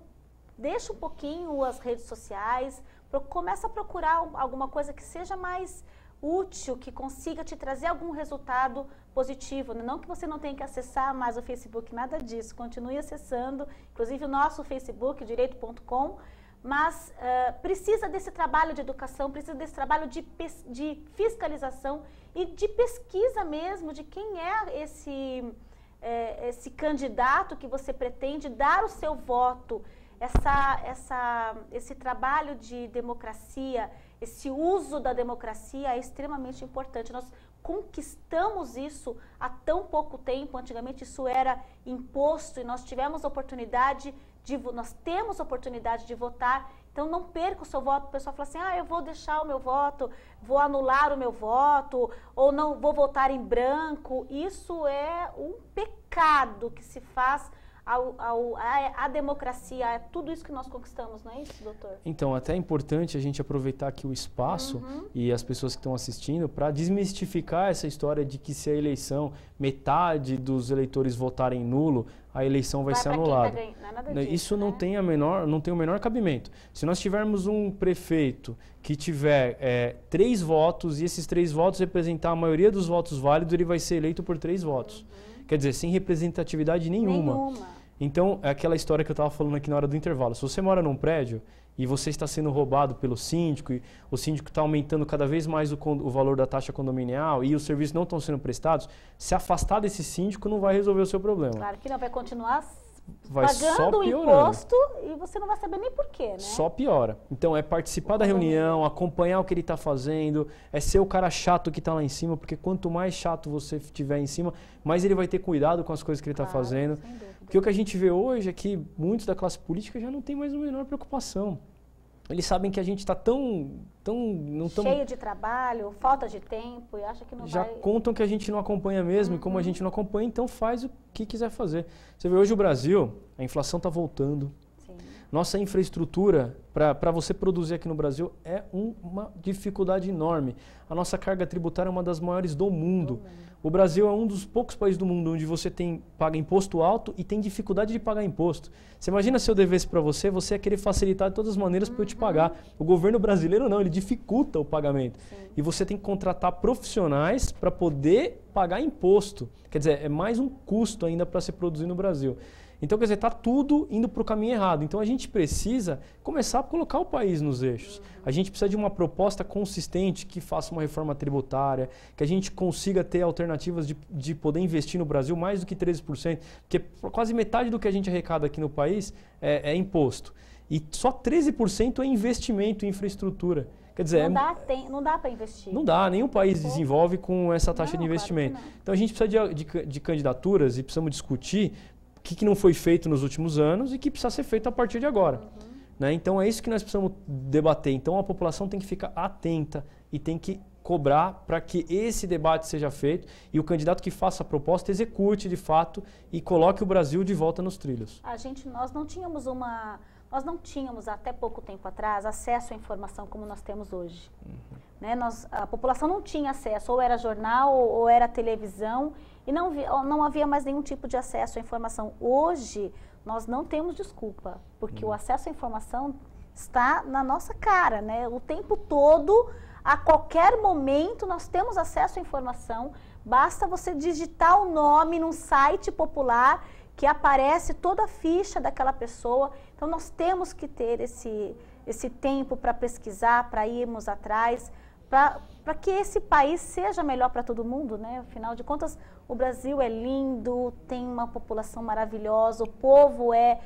deixa um pouquinho as redes sociais, começa a procurar alguma coisa que seja mais útil, que consiga te trazer algum resultado positivo. Não que você não tenha que acessar mais o Facebook, nada disso. Continue acessando, inclusive o nosso Facebook, direito.com, mas precisa desse trabalho de educação, precisa desse trabalho de fiscalização e de pesquisa mesmo de quem é esse candidato que você pretende dar o seu voto. Esse trabalho de democracia, esse uso da democracia é extremamente importante. Nós conquistamos isso há tão pouco tempo. Antigamente isso era imposto e nós temos oportunidade de votar. Então não perca o seu voto. O pessoal fala assim, eu vou deixar o meu voto, vou anular o meu voto, ou não vou votar em branco. Isso é um pecado que se faz a democracia, é tudo isso que nós conquistamos, não é isso, doutor? Então, até é importante a gente aproveitar aqui o espaço e as pessoas que estão assistindo para desmistificar essa história de que se a eleição, metade dos eleitores votarem nulo, a eleição vai ser anulada. Isso não tem o menor cabimento. Se nós tivermos um prefeito que tiver 3 votos e esses 3 votos representar a maioria dos votos válidos, ele vai ser eleito por 3 votos. Quer dizer, sem representatividade nenhuma. Então, é aquela história que eu estava falando aqui na hora do intervalo. Se você mora num prédio e você está sendo roubado pelo síndico, e o síndico está aumentando cada vez mais o valor da taxa condominial e os serviços não estão sendo prestados, se afastar desse síndico não vai resolver o seu problema. Claro que não, vai continuar vai pagando o imposto e você não vai saber nem porquê, né? Só piora. Então, é participar da reunião, acompanhar o que ele está fazendo, é ser o cara chato que está lá em cima, porque quanto mais chato você estiver em cima, mais ele vai ter cuidado com as coisas que ele está fazendo. Porque o que a gente vê hoje é que muitos da classe política já não tem mais a menor preocupação. Eles sabem que a gente está cheio de trabalho, falta de tempo e acha que não já vai... contam que a gente não acompanha mesmo, e como a gente não acompanha, então faz o que quiser fazer. Você vê hoje o Brasil, a inflação está voltando. Sim. Nossa infraestrutura, para você produzir aqui no Brasil, é uma dificuldade enorme. A nossa carga tributária é uma das maiores do mundo. O Brasil é um dos poucos países do mundo onde você paga imposto alto e tem dificuldade de pagar imposto. Você imagina se eu devesse para você ia querer facilitar de todas as maneiras para eu te pagar. O governo brasileiro não, ele dificulta o pagamento. Sim. E você tem que contratar profissionais para poder pagar imposto. Quer dizer, é mais um custo ainda para se produzir no Brasil. Então, quer dizer, está tudo indo para o caminho errado. Então, a gente precisa começar a colocar o país nos eixos. A gente precisa de uma proposta consistente que faça uma reforma tributária, que a gente consiga ter alternativas de poder investir no Brasil mais do que 13%, porque quase metade do que a gente arrecada aqui no país é imposto. E só 13% é investimento em infraestrutura. Quer dizer, não dá para investir. Não dá, nenhum país desenvolve com essa taxa de investimento. Claro então, a gente precisa de candidaturas e precisamos discutir o que não foi feito nos últimos anos e que precisa ser feito a partir de agora. Né? Então, é isso que nós precisamos debater. Então, a população tem que ficar atenta e tem que cobrar para que esse debate seja feito e o candidato que faça a proposta execute de fato e coloque o Brasil de volta nos trilhos. Nós não tínhamos até pouco tempo atrás acesso à informação como nós temos hoje. Né? A população não tinha acesso, ou era jornal ou era televisão, e não havia mais nenhum tipo de acesso à informação. Hoje, nós não temos desculpa, porque o acesso à informação está na nossa cara, né? O tempo todo, a qualquer momento, nós temos acesso à informação. Basta você digitar o nome num site popular que aparece toda a ficha daquela pessoa. Então, nós temos que ter esse tempo para pesquisar, para irmos atrás, para que esse país seja melhor para todo mundo, né? Afinal de contas, o Brasil é lindo, tem uma população maravilhosa, o povo é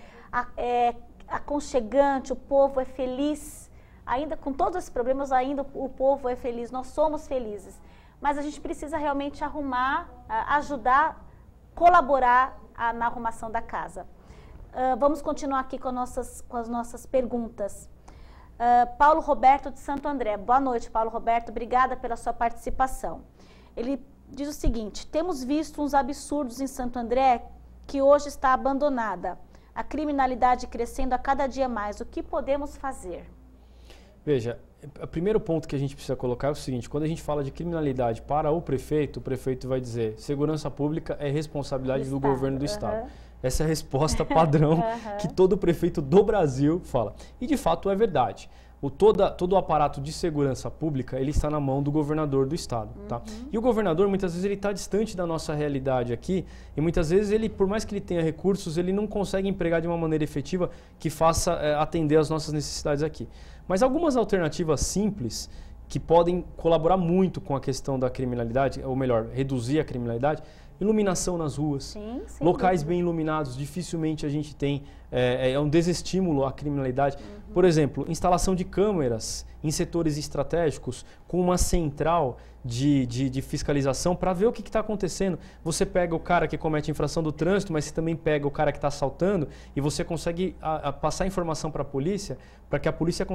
aconchegante, o povo é feliz. Ainda com todos esses problemas, ainda o povo é feliz, nós somos felizes. Mas a gente precisa realmente arrumar, ajudar, colaborar na arrumação da casa. vamos continuar aqui com as nossas perguntas. Paulo Roberto de Santo André. Boa noite, Paulo Roberto. Obrigada pela sua participação. Ele diz o seguinte: temos visto uns absurdos em Santo André que hoje está abandonada. A criminalidade crescendo a cada dia mais. O que podemos fazer? Veja, o primeiro ponto que a gente precisa colocar é o seguinte: quando a gente fala de criminalidade para o prefeito vai dizer segurança pública é responsabilidade do governo do Estado. Essa é a resposta padrão que todo prefeito do Brasil fala. E de fato é verdade. Todo o aparato de segurança pública, ele está na mão do governador do estado, tá? E o governador, muitas vezes, ele está distante da nossa realidade aqui e muitas vezes, ele, por mais que ele tenha recursos, ele não consegue empregar de uma maneira efetiva que faça atender às nossas necessidades aqui. Mas algumas alternativas simples que podem colaborar muito com a questão da criminalidade, ou melhor, reduzir a criminalidade: iluminação nas ruas, locais bem iluminados, dificilmente a gente tem, é um desestímulo à criminalidade. Por exemplo, instalação de câmeras em setores estratégicos com uma central de fiscalização para ver o que está acontecendo. Você pega o cara que comete infração do trânsito, mas você também pega o cara que está assaltando e você consegue passar informação para a polícia, para que a polícia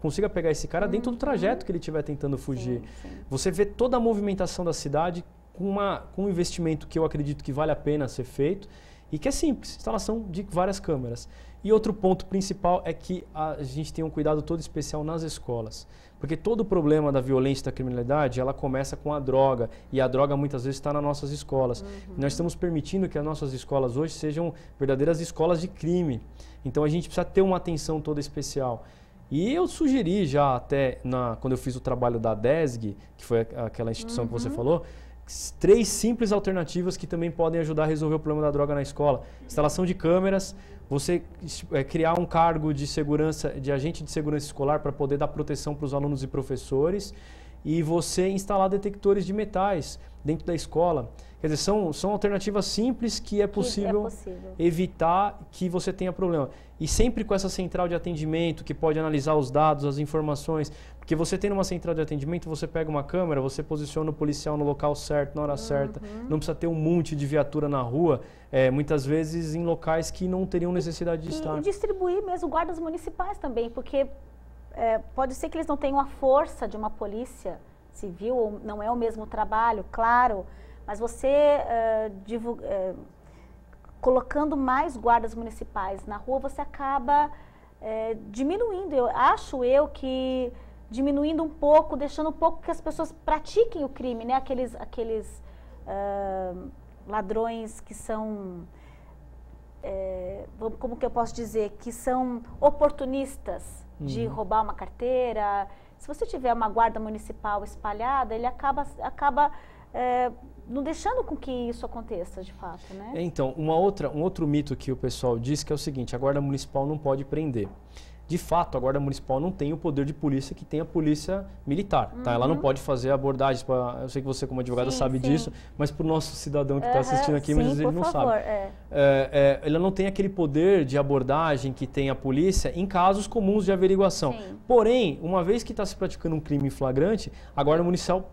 consiga pegar esse cara dentro do trajeto que ele estiver tentando fugir. Você vê toda a movimentação da cidade com um investimento que eu acredito que vale a pena ser feito e que é simples, instalação de várias câmeras. E outro ponto principal é que a gente tem um cuidado todo especial nas escolas, porque todo o problema da violência e da criminalidade, ela começa com a droga, e a droga muitas vezes está nas nossas escolas. Nós estamos permitindo que as nossas escolas hoje sejam verdadeiras escolas de crime, então a gente precisa ter uma atenção toda especial. E eu sugeri já até, quando eu fiz o trabalho da DESG, que foi aquela instituição que você falou, 3 simples alternativas que também podem ajudar a resolver o problema da droga na escola. Instalação de câmeras, você criar um cargo de segurança, de agente de segurança escolar para poder dar proteção para os alunos e professores, e você instalar detectores de metais dentro da escola. Quer dizer, são alternativas simples que é possível evitar que você tenha problema. E sempre com essa central de atendimento que pode analisar os dados, as informações. Porque você tendo uma central de atendimento, você pega uma câmera, você posiciona o policial no local certo, na hora certa. Não precisa ter um monte de viatura na rua, muitas vezes em locais que não teriam necessidade de estar. E distribuir mesmo guardas municipais também, porque pode ser que eles não tenham a força de uma polícia civil, não é o mesmo trabalho, claro, mas você colocando mais guardas municipais na rua, você acaba diminuindo, acho eu que diminuindo um pouco, deixando um pouco que as pessoas pratiquem o crime, né? Aqueles ladrões que são, como que eu posso dizer, que são oportunistas de roubar uma carteira. Se você tiver uma guarda municipal espalhada, ele acaba não deixando com que isso aconteça, de fato, né? Então, um outro mito que o pessoal diz que é o seguinte: a guarda municipal não pode prender. De fato, a guarda municipal não tem o poder de polícia que tem a polícia militar, tá? Ela não pode fazer abordagens, eu sei que você como advogada sabe disso, mas para o nosso cidadão que está assistindo aqui, muitas vezes ele não sabe. Ela não tem aquele poder de abordagem que tem a polícia em casos comuns de averiguação. Porém, uma vez que está se praticando um crime flagrante, a guarda municipal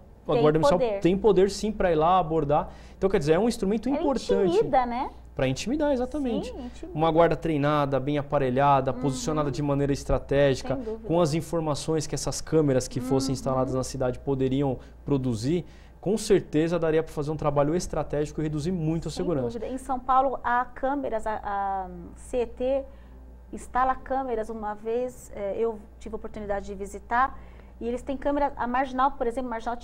tem poder sim para ir lá abordar. Então, quer dizer, é um instrumento importante. Intimida, né? Para intimidar, exatamente. Uma guarda treinada, bem aparelhada, posicionada de maneira estratégica, com as informações que essas câmeras que fossem instaladas na cidade poderiam produzir, com certeza daria para fazer um trabalho estratégico e reduzir muito a segurança. Dúvida. Em São Paulo, há câmeras, a CET instala câmeras. Uma vez eu tive a oportunidade de visitar, e eles têm câmeras, a Marginal, por exemplo, Marginal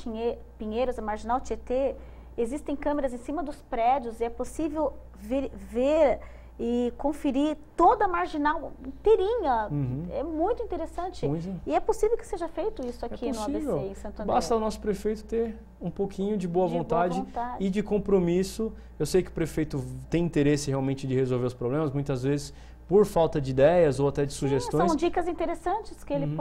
Pinheiros, a Marginal Tietê, existem câmeras em cima dos prédios e é possível ver e conferir toda a marginal inteirinha. É muito interessante. E é possível que seja feito isso aqui no ABC, em Santo André. Basta o nosso prefeito ter um pouquinho de boa vontade e de compromisso. Eu sei que o prefeito tem interesse realmente de resolver os problemas, muitas vezes por falta de ideias ou até de sugestões. São dicas interessantes que ele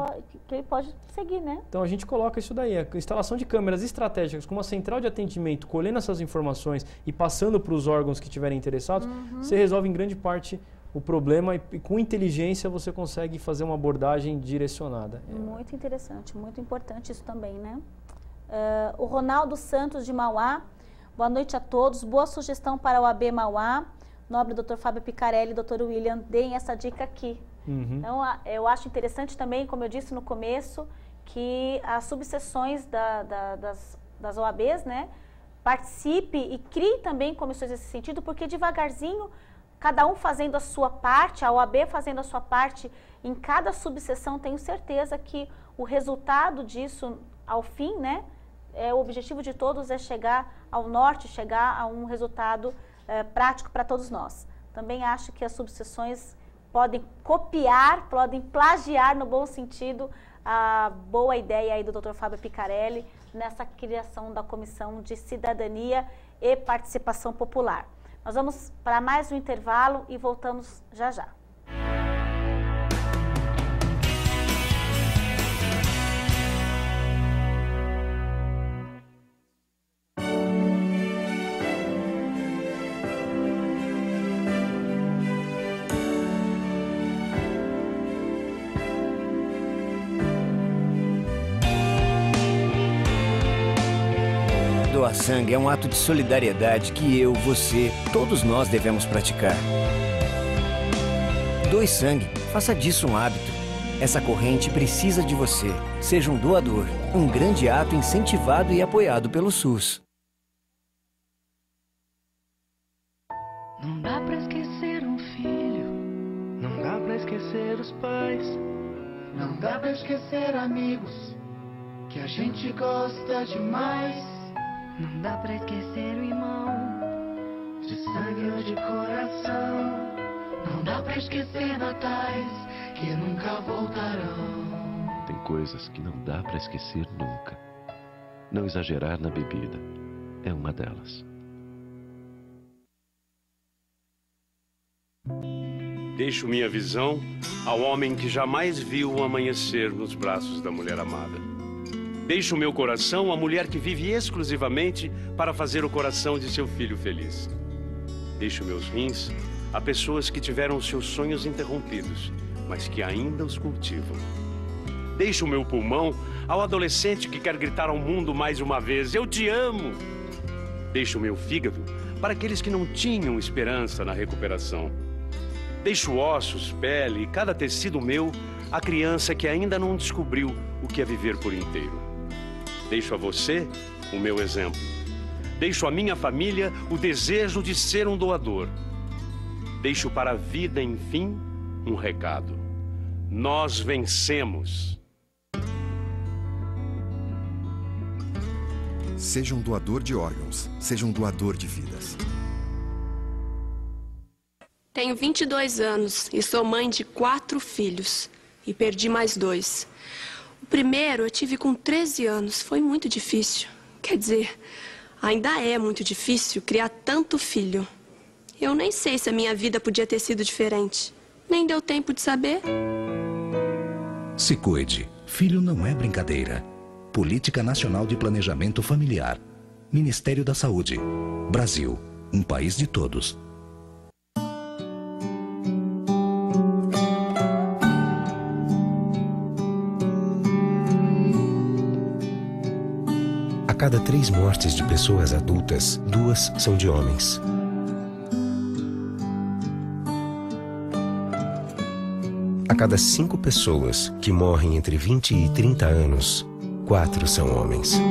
pode seguir, né? Então a gente coloca isso daí, a instalação de câmeras estratégicas com uma central de atendimento, colhendo essas informações e passando para os órgãos que estiverem interessados, você resolve em grande parte o problema e com inteligência você consegue fazer uma abordagem direcionada. Muito interessante, muito importante isso também, né? O Ronaldo Santos de Mauá, boa noite a todos, boa sugestão para o AB Mauá nobre doutor Fábio Picarelli e doutor William deem essa dica aqui. Então, eu acho interessante também, como eu disse no começo, que as subseções das OABs, né, participe e crie também comissões nesse sentido, porque devagarzinho, cada um fazendo a sua parte, a OAB fazendo a sua parte em cada subseção, tenho certeza que o resultado disso, ao fim, né, o objetivo de todos é chegar ao norte, chegar a um resultado prático para todos nós. Também acho que as subseções podem copiar, podem plagiar no bom sentido a boa ideia aí do Dr. Fábio Picarelli nessa criação da Comissão de Cidadania e Participação Popular. Nós vamos para mais um intervalo e voltamos já já. Doar sangue é um ato de solidariedade que eu, você, todos nós devemos praticar. Doe sangue, faça disso um hábito. Essa corrente precisa de você. Seja um doador. Um grande ato incentivado e apoiado pelo SUS. Não dá pra esquecer um filho. Não dá pra esquecer os pais. Não dá pra esquecer amigos que a gente gosta demais. Não dá pra esquecer o irmão, de sangue ou de coração. Não dá pra esquecer natais que nunca voltarão. Tem coisas que não dá pra esquecer nunca. Não exagerar na bebida é uma delas. Deixo minha visão ao homem que jamais viu o amanhecer nos braços da mulher amada. Deixo o meu coração à mulher que vive exclusivamente para fazer o coração de seu filho feliz. Deixo meus rins a pessoas que tiveram seus sonhos interrompidos, mas que ainda os cultivam. Deixo o meu pulmão ao adolescente que quer gritar ao mundo mais uma vez: eu te amo! Deixo o meu fígado para aqueles que não tinham esperança na recuperação. Deixo ossos, pele e cada tecido meu à criança que ainda não descobriu o que é viver por inteiro. Deixo a você o meu exemplo. Deixo à minha família o desejo de ser um doador. Deixo para a vida, enfim, um recado. Nós vencemos. Seja um doador de órgãos. Seja um doador de vidas. Tenho 22 anos e sou mãe de 4 filhos. E perdi mais 2. O primeiro eu tive com 13 anos. Foi muito difícil. Quer dizer, ainda é muito difícil criar tanto filho. Eu nem sei se a minha vida podia ter sido diferente. Nem deu tempo de saber. Se cuide. Filho não é brincadeira. Política Nacional de Planejamento Familiar. Ministério da Saúde. Brasil. Um país de todos. A cada 3 mortes de pessoas adultas, 2 são de homens. A cada 5 pessoas que morrem entre 20 e 30 anos, 4 são homens.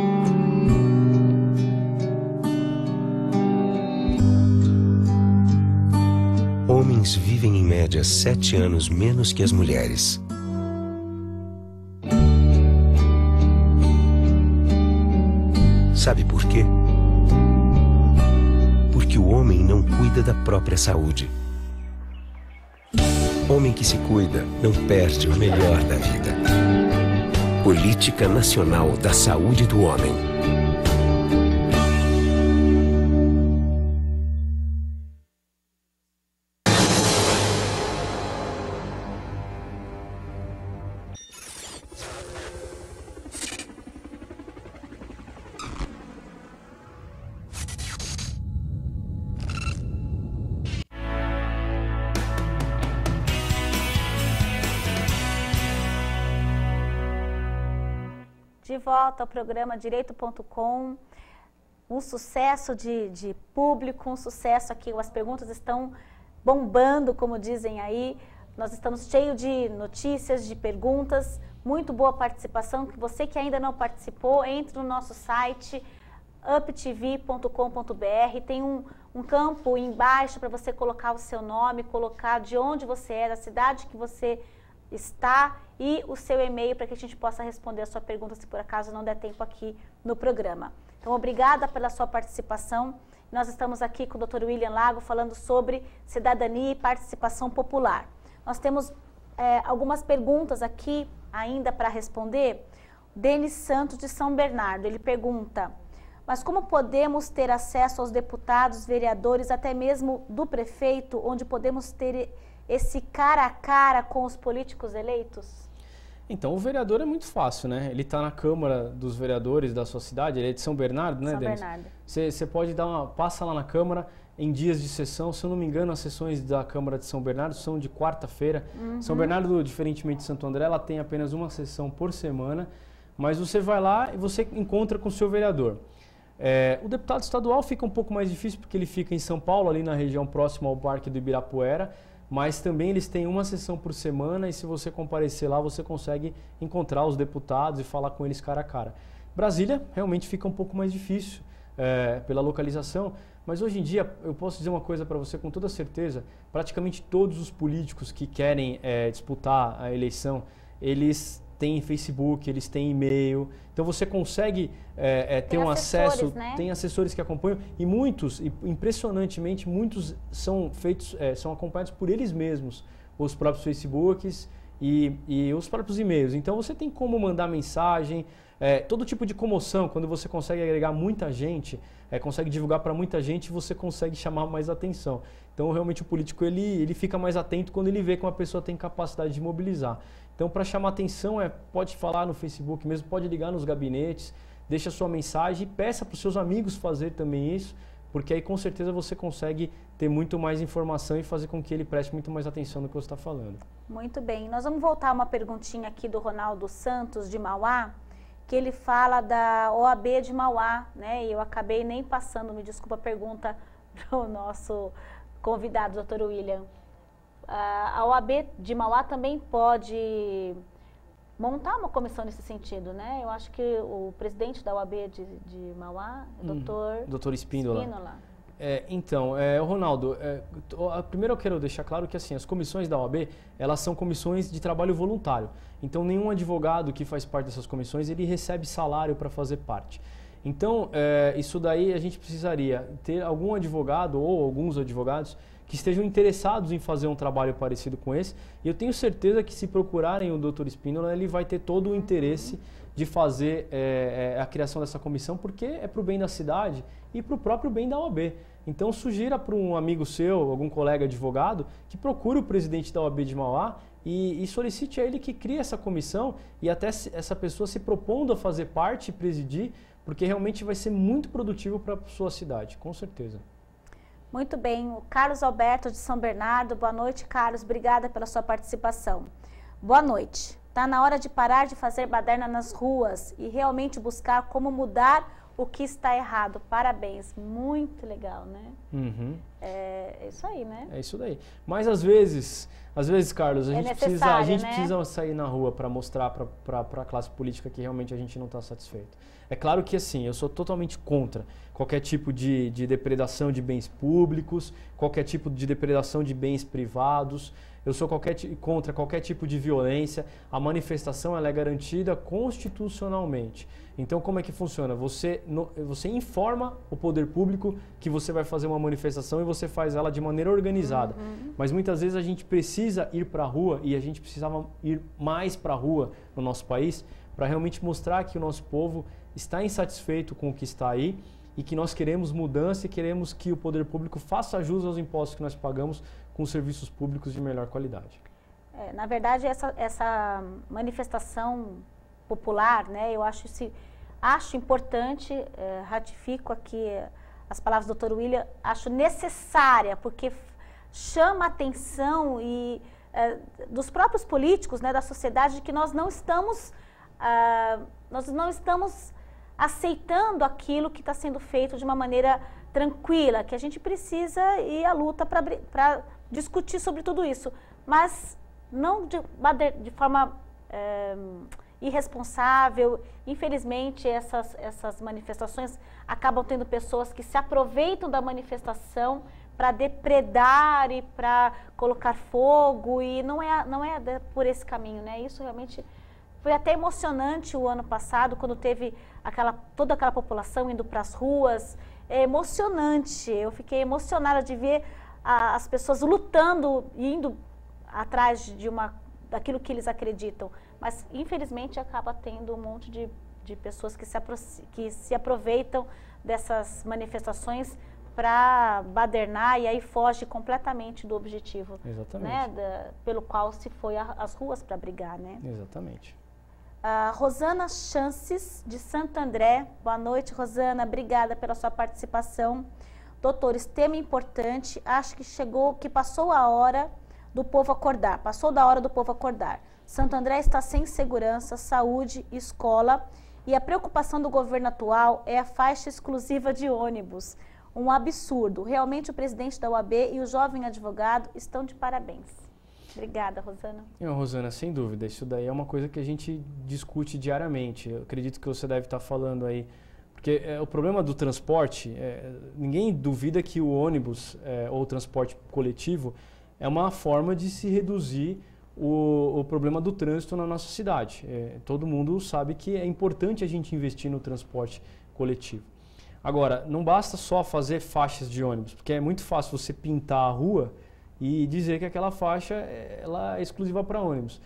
Homens vivem em média 7 anos menos que as mulheres. Sabe por quê? Porque o homem não cuida da própria saúde. Homem que se cuida não perde o melhor da vida. Política Nacional da Saúde do Homem. De volta ao programa Direito.com. um sucesso de público, um sucesso aqui, as perguntas estão bombando, como dizem aí, nós estamos cheios de notícias, de perguntas, muito boa participação. Você que ainda não participou, entre no nosso site, uptv.com.br, tem um campo embaixo para você colocar o seu nome, colocar de onde você é, da cidade que você está e o seu e-mail para que a gente possa responder a sua pergunta, se por acaso não der tempo aqui no programa. Então, obrigada pela sua participação. Nós estamos aqui com o Dr. William Lago falando sobre cidadania e participação popular. Nós temos algumas perguntas aqui ainda para responder. Denis Santos, de São Bernardo, ele pergunta: mas como podemos ter acesso aos deputados, vereadores, até mesmo do prefeito, onde podemos ter esse cara a cara com os políticos eleitos? Então, o vereador é muito fácil, né? Ele está na Câmara dos Vereadores da sua cidade, ele é de São Bernardo, né, Denis? São Bernardo. Você pode passa lá na Câmara em dias de sessão. Se eu não me engano, as sessões da Câmara de São Bernardo são de quarta-feira. São Bernardo, diferentemente de Santo André, ela tem apenas uma sessão por semana, mas você vai lá e você encontra com o seu vereador. O deputado estadual fica um pouco mais difícil porque ele fica em São Paulo, ali na região próxima ao Parque do Ibirapuera, mas também eles têm uma sessão por semana e se você comparecer lá, você consegue encontrar os deputados e falar com eles cara a cara. Brasília realmente fica um pouco mais difícil pela localização, mas hoje em dia eu posso dizer uma coisa para você com toda certeza: praticamente todos os políticos que querem disputar a eleição, eles têm Facebook, eles têm e-mail, então você consegue ter um acesso, né? Tem assessores que acompanham e muitos, impressionantemente, muitos são são acompanhados por eles mesmos, os próprios Facebooks e os próprios e-mails. Então você tem como mandar mensagem, todo tipo de comoção, quando você consegue agregar muita gente, consegue divulgar para muita gente, você consegue chamar mais atenção. Então realmente o político ele fica mais atento quando ele vê que uma pessoa tem capacidade de mobilizar. Então, para chamar atenção, pode falar no Facebook mesmo, pode ligar nos gabinetes, deixa sua mensagem e peça para os seus amigos fazer também isso, porque aí com certeza você consegue ter muito mais informação e fazer com que ele preste muito mais atenção no que você está falando. Muito bem. Nós vamos voltar a uma perguntinha aqui do Ronaldo Santos, de Mauá, que ele fala da OAB de Mauá, né? E eu acabei nem passando, me desculpa, a pergunta para o nosso convidado, Dr. William. A OAB de Mauá também pode montar uma comissão nesse sentido, né? Eu acho que o presidente da OAB de Mauá, Dr. Espínola. Então, Ronaldo, primeiro eu quero deixar claro que assim, as comissões da OAB, elas são comissões de trabalho voluntário. Então, nenhum advogado que faz parte dessas comissões, ele recebe salário para fazer parte. Então, isso daí a gente precisaria ter algum advogado ou alguns advogados que estejam interessados em fazer um trabalho parecido com esse. E eu tenho certeza que se procurarem o Dr. Espínola, ele vai ter todo o interesse de fazer a criação dessa comissão, porque é para o bem da cidade e para o próprio bem da OAB. Então, sugira para um amigo seu, algum colega advogado, que procure o presidente da OAB de Mauá e solicite a ele que crie essa comissão e até essa pessoa se propondo a fazer parte e presidir, porque realmente vai ser muito produtivo para a sua cidade, com certeza. Muito bem. O Carlos Alberto, de São Bernardo. Boa noite, Carlos. Obrigada pela sua participação. Boa noite. Está na hora de parar de fazer baderna nas ruas e realmente buscar como mudar o que está errado. Parabéns. Muito legal, né? É isso aí, né? É isso daí. Mas às vezes, Carlos, a gente precisa sair na rua para mostrar para a classe política que realmente a gente não está satisfeito. É claro que assim, eu sou totalmente contra qualquer tipo de depredação de bens públicos, qualquer tipo de depredação de bens privados. Eu sou contra qualquer tipo de violência. A manifestação ela é garantida constitucionalmente. Então, como é que funciona? Você informa o poder público que você vai fazer uma manifestação e você faz ela de maneira organizada. Mas muitas vezes a gente precisa ir para a rua e a gente precisava ir mais para a rua no nosso país para realmente mostrar que o nosso povo está insatisfeito com o que está aí e que nós queremos mudança e queremos que o poder público faça jus aos impostos que nós pagamos com serviços públicos de melhor qualidade. Na verdade, essa manifestação popular, né, eu acho importante, ratifico aqui as palavras do Dr. William, acho necessária, porque chama a atenção dos próprios políticos, né, da sociedade, de que nós não estamos aceitando aquilo que está sendo feito de uma maneira tranquila, que a gente precisa ir à luta para discutir sobre tudo isso, mas não de forma irresponsável. Infelizmente, essas manifestações acabam tendo pessoas que se aproveitam da manifestação para depredar e para colocar fogo, e não é por esse caminho, né? Isso realmente foi até emocionante o ano passado, quando teve toda aquela população indo para as ruas. É emocionante, eu fiquei emocionada de ver as pessoas lutando e indo atrás daquilo que eles acreditam, mas infelizmente acaba tendo um monte de pessoas que se aproveitam dessas manifestações para badernar, e aí foge completamente do objetivo, né, pelo qual se foi às ruas para brigar, né? Exatamente. Rosana Chances, de Santo André. Boa noite, Rosana. Obrigada pela sua participação. Doutores, tema importante. Acho que passou a hora do povo acordar. Passou da hora do povo acordar. Santo André está sem segurança, saúde, escola. E a preocupação do governo atual é a faixa exclusiva de ônibus. Um absurdo. Realmente o presidente da UAB e o jovem advogado estão de parabéns. Obrigada, Rosana. Rosana, sem dúvida, isso daí é uma coisa que a gente discute diariamente. Eu acredito que você deve estar falando aí, porque o problema do transporte, ninguém duvida que o ônibus ou o transporte coletivo é uma forma de se reduzir o problema do trânsito na nossa cidade. Todo mundo sabe que é importante a gente investir no transporte coletivo. Agora, não basta só fazer faixas de ônibus, porque é muito fácil você pintar a rua e dizer que aquela faixa ela é exclusiva para ônibus.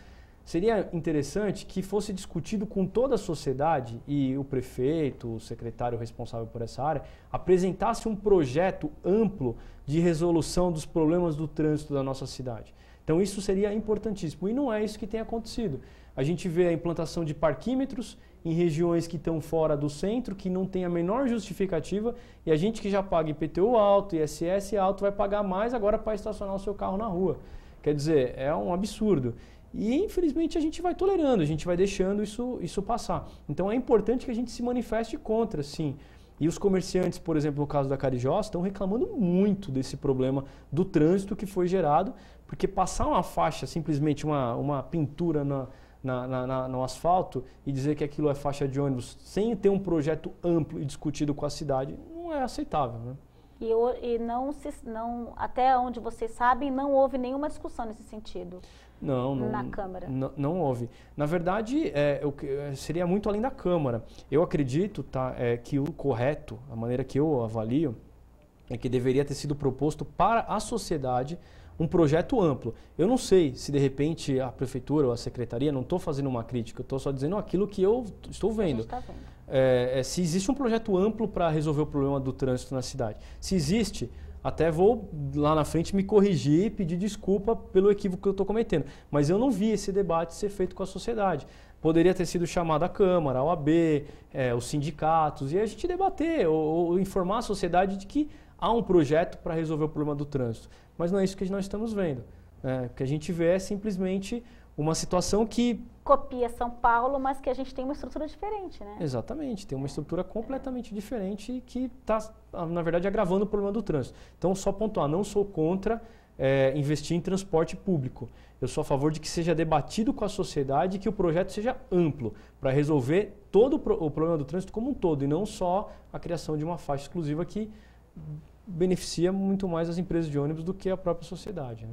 Seria interessante que fosse discutido com toda a sociedade e o prefeito, o secretário responsável por essa área, apresentasse um projeto amplo de resolução dos problemas do trânsito da nossa cidade. Então isso seria importantíssimo, e não é isso que tem acontecido. A gente vê a implantação de parquímetros em regiões que estão fora do centro, que não tem a menor justificativa, e a gente que já paga IPTU alto, ISS alto, vai pagar mais agora para estacionar o seu carro na rua. Quer dizer, é um absurdo. E infelizmente a gente vai tolerando, a gente vai deixando isso passar. Então é importante que a gente se manifeste contra, sim. E os comerciantes, por exemplo, no caso da Carijós, estão reclamando muito desse problema do trânsito que foi gerado, porque passar uma faixa, simplesmente uma pintura no asfalto e dizer que aquilo é faixa de ônibus sem ter um projeto amplo e discutido com a cidade, não é aceitável, né? E até onde vocês sabem, não houve nenhuma discussão nesse sentido na Câmara? Não houve. Na verdade, seria muito além da Câmara. Eu acredito que o correto, a maneira que eu avalio, é que deveria ter sido proposto para a sociedade um projeto amplo. Eu não sei se de repente a prefeitura ou a secretaria, não estou fazendo uma crítica, eu estou só dizendo aquilo que eu estou vendo. Se existe um projeto amplo para resolver o problema do trânsito na cidade. Se existe, até vou lá na frente me corrigir e pedir desculpa pelo equívoco que eu estou cometendo. Mas eu não vi esse debate ser feito com a sociedade. Poderia ter sido chamada a Câmara, a OAB, os sindicatos, e a gente debater ou informar a sociedade de que há um projeto para resolver o problema do trânsito. Mas não é isso que nós estamos vendo. O que a gente vê é simplesmente uma situação que copia São Paulo, mas que a gente tem uma estrutura diferente, né? Exatamente, tem uma estrutura completamente diferente e que está, na verdade, agravando o problema do trânsito. Então, só pontuar, não sou contra investir em transporte público. Eu sou a favor de que seja debatido com a sociedade e que o projeto seja amplo, para resolver todo o problema do trânsito como um todo, e não só a criação de uma faixa exclusiva que beneficia muito mais as empresas de ônibus do que a própria sociedade, né?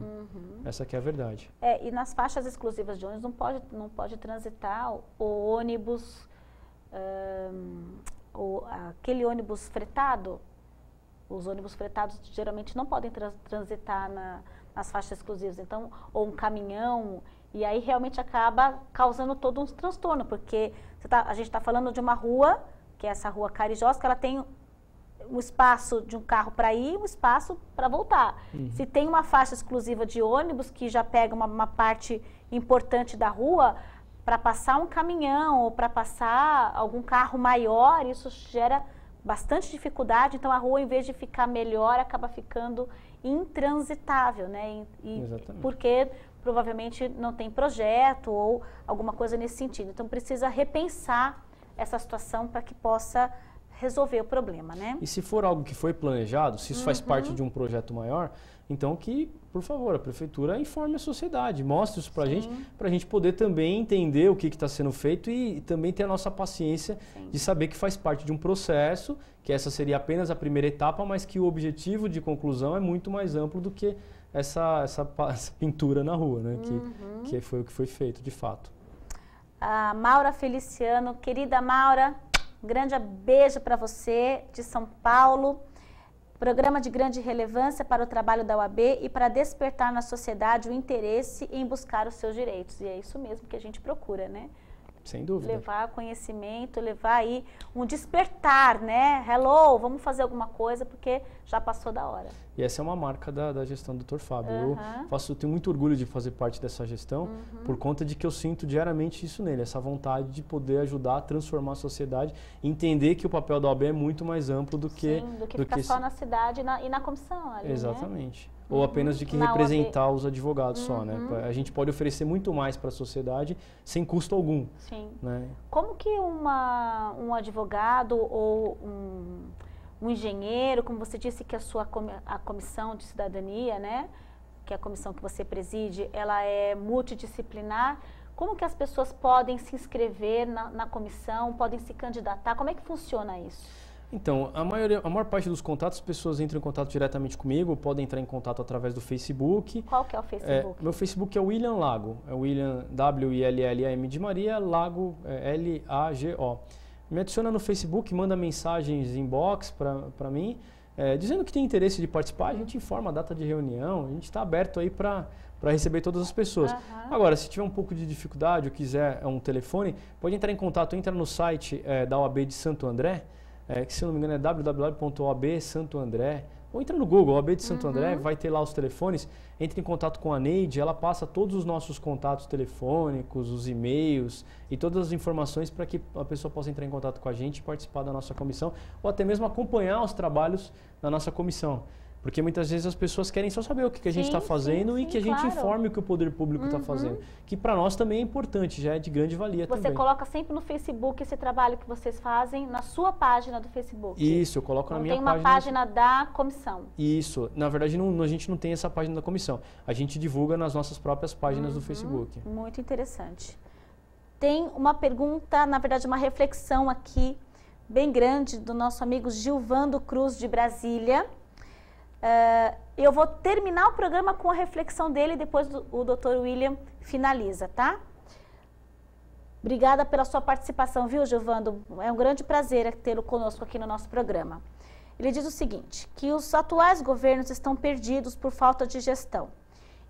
Essa que é a verdade. E nas faixas exclusivas de ônibus não pode transitar o ônibus, aquele ônibus fretado. Os ônibus fretados geralmente não podem transitar nas faixas exclusivas, então, ou um caminhão, e aí realmente acaba causando todo um transtorno, porque a gente está falando de uma rua, que é essa rua Carijós, que ela tem um espaço de um carro para ir e um espaço para voltar. Se tem uma faixa exclusiva de ônibus que já pega uma parte importante da rua, para passar um caminhão ou para passar algum carro maior, isso gera bastante dificuldade. Então a rua, em vez de ficar melhor, acaba ficando intransitável, né? Porque provavelmente não tem projeto ou alguma coisa nesse sentido. Então precisa repensar essa situação para que possa resolver o problema, né? E se for algo que foi planejado, se isso faz parte de um projeto maior, então que, por favor, a prefeitura informe a sociedade, mostre isso para a gente poder também entender o que está sendo feito e também ter a nossa paciência de saber que faz parte de um processo, que essa seria apenas a primeira etapa, mas que o objetivo de conclusão é muito mais amplo do que essa pintura na rua, né? Que foi o que foi feito, de fato. A Maura Feliciano, querida Maura, grande beijo para você, de São Paulo. Programa de grande relevância para o trabalho da OAB e para despertar na sociedade o interesse em buscar os seus direitos. E é isso mesmo que a gente procura, né? Sem dúvida. Levar conhecimento, levar aí um despertar, né? Hello, vamos fazer alguma coisa porque já passou da hora. E essa é uma marca da gestão do Dr. Fábio. Eu tenho muito orgulho de fazer parte dessa gestão por conta de que eu sinto diariamente isso nele, essa vontade de poder ajudar a transformar a sociedade, entender que o papel da OAB é muito mais amplo do que... Sim, do que ficar só na cidade e na comissão ali, exatamente. Né? Ou apenas de que representar os advogados só, né? A gente pode oferecer muito mais para a sociedade sem custo algum. Sim. Né? Como que um advogado ou um engenheiro, como você disse que a comissão de cidadania, né? Que é a comissão que você preside, ela é multidisciplinar. Como que as pessoas podem se inscrever na comissão, podem se candidatar? Como é que funciona isso? Então, a maior parte dos contatos, as pessoas entram em contato diretamente comigo, podem entrar em contato através do Facebook. Qual que é o Facebook? Meu Facebook é William Lago, é William W-I-L-L-A-M de Maria, Lago L-A-G-O. Me adiciona no Facebook, manda mensagens inbox para mim, dizendo que tem interesse de participar, a gente informa a data de reunião, a gente está aberto aí para receber todas as pessoas. Agora, se tiver um pouco de dificuldade ou quiser um telefone, pode entrar em contato, entra no site da OAB de Santo André, que se eu não me engano é www.oabsantoandré, ou entra no Google, OAB de Santo André, vai ter lá os telefones, entre em contato com a Neide, ela passa todos os nossos contatos telefônicos, os e-mails e todas as informações para que a pessoa possa entrar em contato com a gente e participar da nossa comissão, ou até mesmo acompanhar os trabalhos da nossa comissão. Porque muitas vezes as pessoas querem só saber o que a gente está fazendo e que a gente informe o que o poder público está fazendo. Que para nós também é importante, já é de grande valia também. Você coloca sempre no Facebook esse trabalho que vocês fazem na sua página do Facebook? Isso, eu coloco na minha página. Tem uma página da comissão? Isso. Na verdade, a gente não tem essa página da comissão. A gente divulga nas nossas próprias páginas do Facebook. Muito interessante. Tem uma pergunta, na verdade uma reflexão aqui, bem grande, do nosso amigo Gilvando Cruz de Brasília. Eu vou terminar o programa com a reflexão dele e depois o Dr. William finaliza, tá? Obrigada pela sua participação, viu, Gilvando? É um grande prazer tê-lo conosco aqui no nosso programa. Ele diz o seguinte, que os atuais governos estão perdidos por falta de gestão.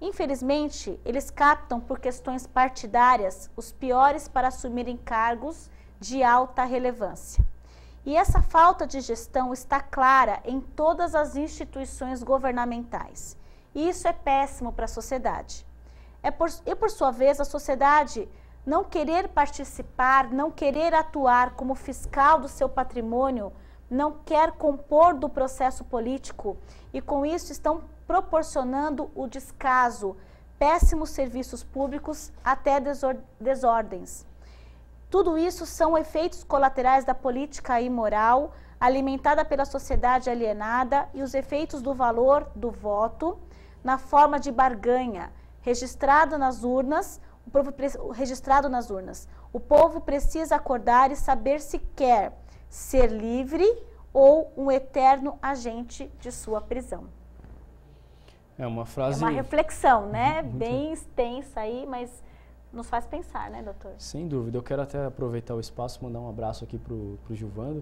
Infelizmente, eles captam por questões partidárias os piores para assumirem cargos de alta relevância. E essa falta de gestão está clara em todas as instituições governamentais. E isso é péssimo para a sociedade. E por sua vez, a sociedade não querer participar, não querer atuar como fiscal do seu patrimônio, não quer compor do processo político e com isso estão proporcionando o descaso, péssimos serviços públicos, até desordens. Tudo isso são efeitos colaterais da política imoral, alimentada pela sociedade alienada e os efeitos do valor do voto na forma de barganha, registrado nas urnas. O povo precisa acordar e saber se quer ser livre ou um eterno agente de sua prisão. É uma frase... É uma reflexão, né? Bem extensa aí, mas... nos faz pensar, né, doutor? Sem dúvida. Eu quero até aproveitar o espaço, mandar um abraço aqui para o Gilvando,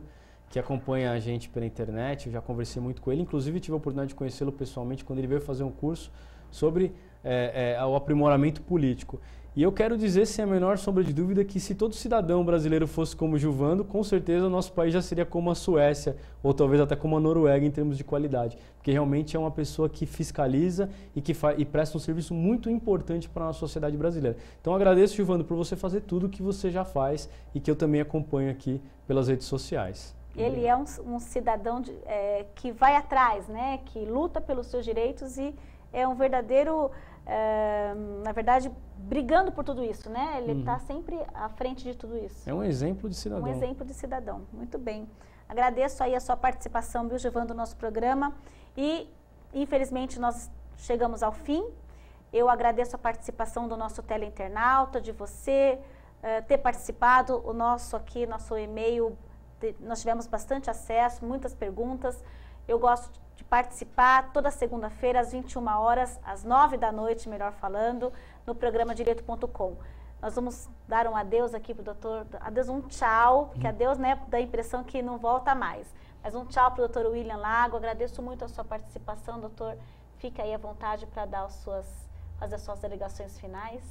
que acompanha a gente pela internet. Eu já conversei muito com ele, inclusive tive a oportunidade de conhecê-lo pessoalmente quando ele veio fazer um curso sobre o aprimoramento político. E eu quero dizer, sem a menor sombra de dúvida, que se todo cidadão brasileiro fosse como o Gilvando, com certeza o nosso país já seria como a Suécia, ou talvez até como a Noruega em termos de qualidade. Porque realmente é uma pessoa que fiscaliza e presta um serviço muito importante para a nossa sociedade brasileira. Então agradeço, Gilvando, por você fazer tudo o que você já faz e que eu também acompanho aqui pelas redes sociais. Ele é um cidadão que vai atrás, né? Que luta pelos seus direitos e é um verdadeiro na verdade, brigando por tudo isso, né? Ele está sempre à frente de tudo isso. É um exemplo de cidadão. Um exemplo de cidadão, muito bem. Agradeço aí a sua participação, viu, Gilvan, do nosso programa. E, infelizmente, nós chegamos ao fim. Eu agradeço a participação do nosso teleinternauta, de você ter participado. O nosso e-mail, nós tivemos bastante acesso, muitas perguntas. Eu gosto de participar toda segunda-feira, às 21 horas, às 9 da noite, melhor falando, no programa Direito.com. Nós vamos dar um adeus aqui para o doutor, adeus, um tchau, porque adeus, né, dá a impressão que não volta mais. Mas um tchau para o doutor William Lago, agradeço muito a sua participação, doutor. Fica aí à vontade para dar fazer as suas alegações finais.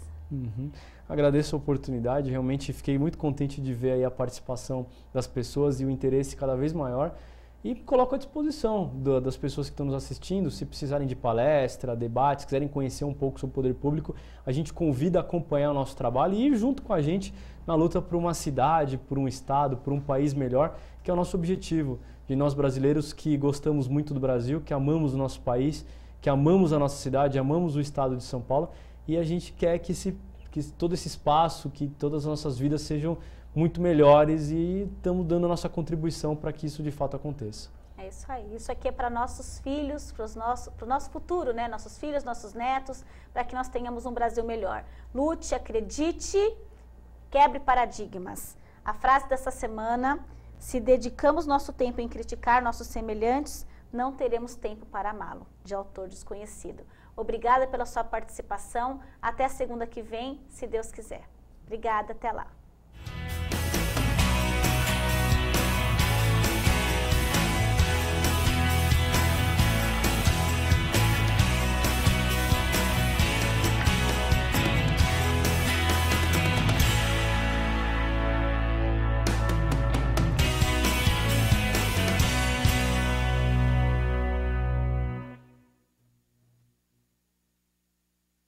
Agradeço a oportunidade, realmente fiquei muito contente de ver aí a participação das pessoas e o interesse cada vez maior. E coloco à disposição das pessoas que estão nos assistindo, se precisarem de palestra, debates, quiserem conhecer um pouco sobre o poder público, a gente convida a acompanhar o nosso trabalho e ir junto com a gente na luta por uma cidade, por um estado, por um país melhor, que é o nosso objetivo, de nós brasileiros que gostamos muito do Brasil, que amamos o nosso país, que amamos a nossa cidade, amamos o estado de São Paulo, e a gente quer que todo esse espaço, que todas as nossas vidas sejam muito melhores, e estamos dando a nossa contribuição para que isso de fato aconteça. É isso aí. Isso aqui é para nossos filhos, para o nosso futuro, né? Nossos filhos, nossos netos, para que nós tenhamos um Brasil melhor. Lute, acredite, quebre paradigmas. A frase dessa semana: se dedicamos nosso tempo em criticar nossos semelhantes, não teremos tempo para amá-lo, de autor desconhecido. Obrigada pela sua participação. Até segunda que vem, se Deus quiser. Obrigada, até lá.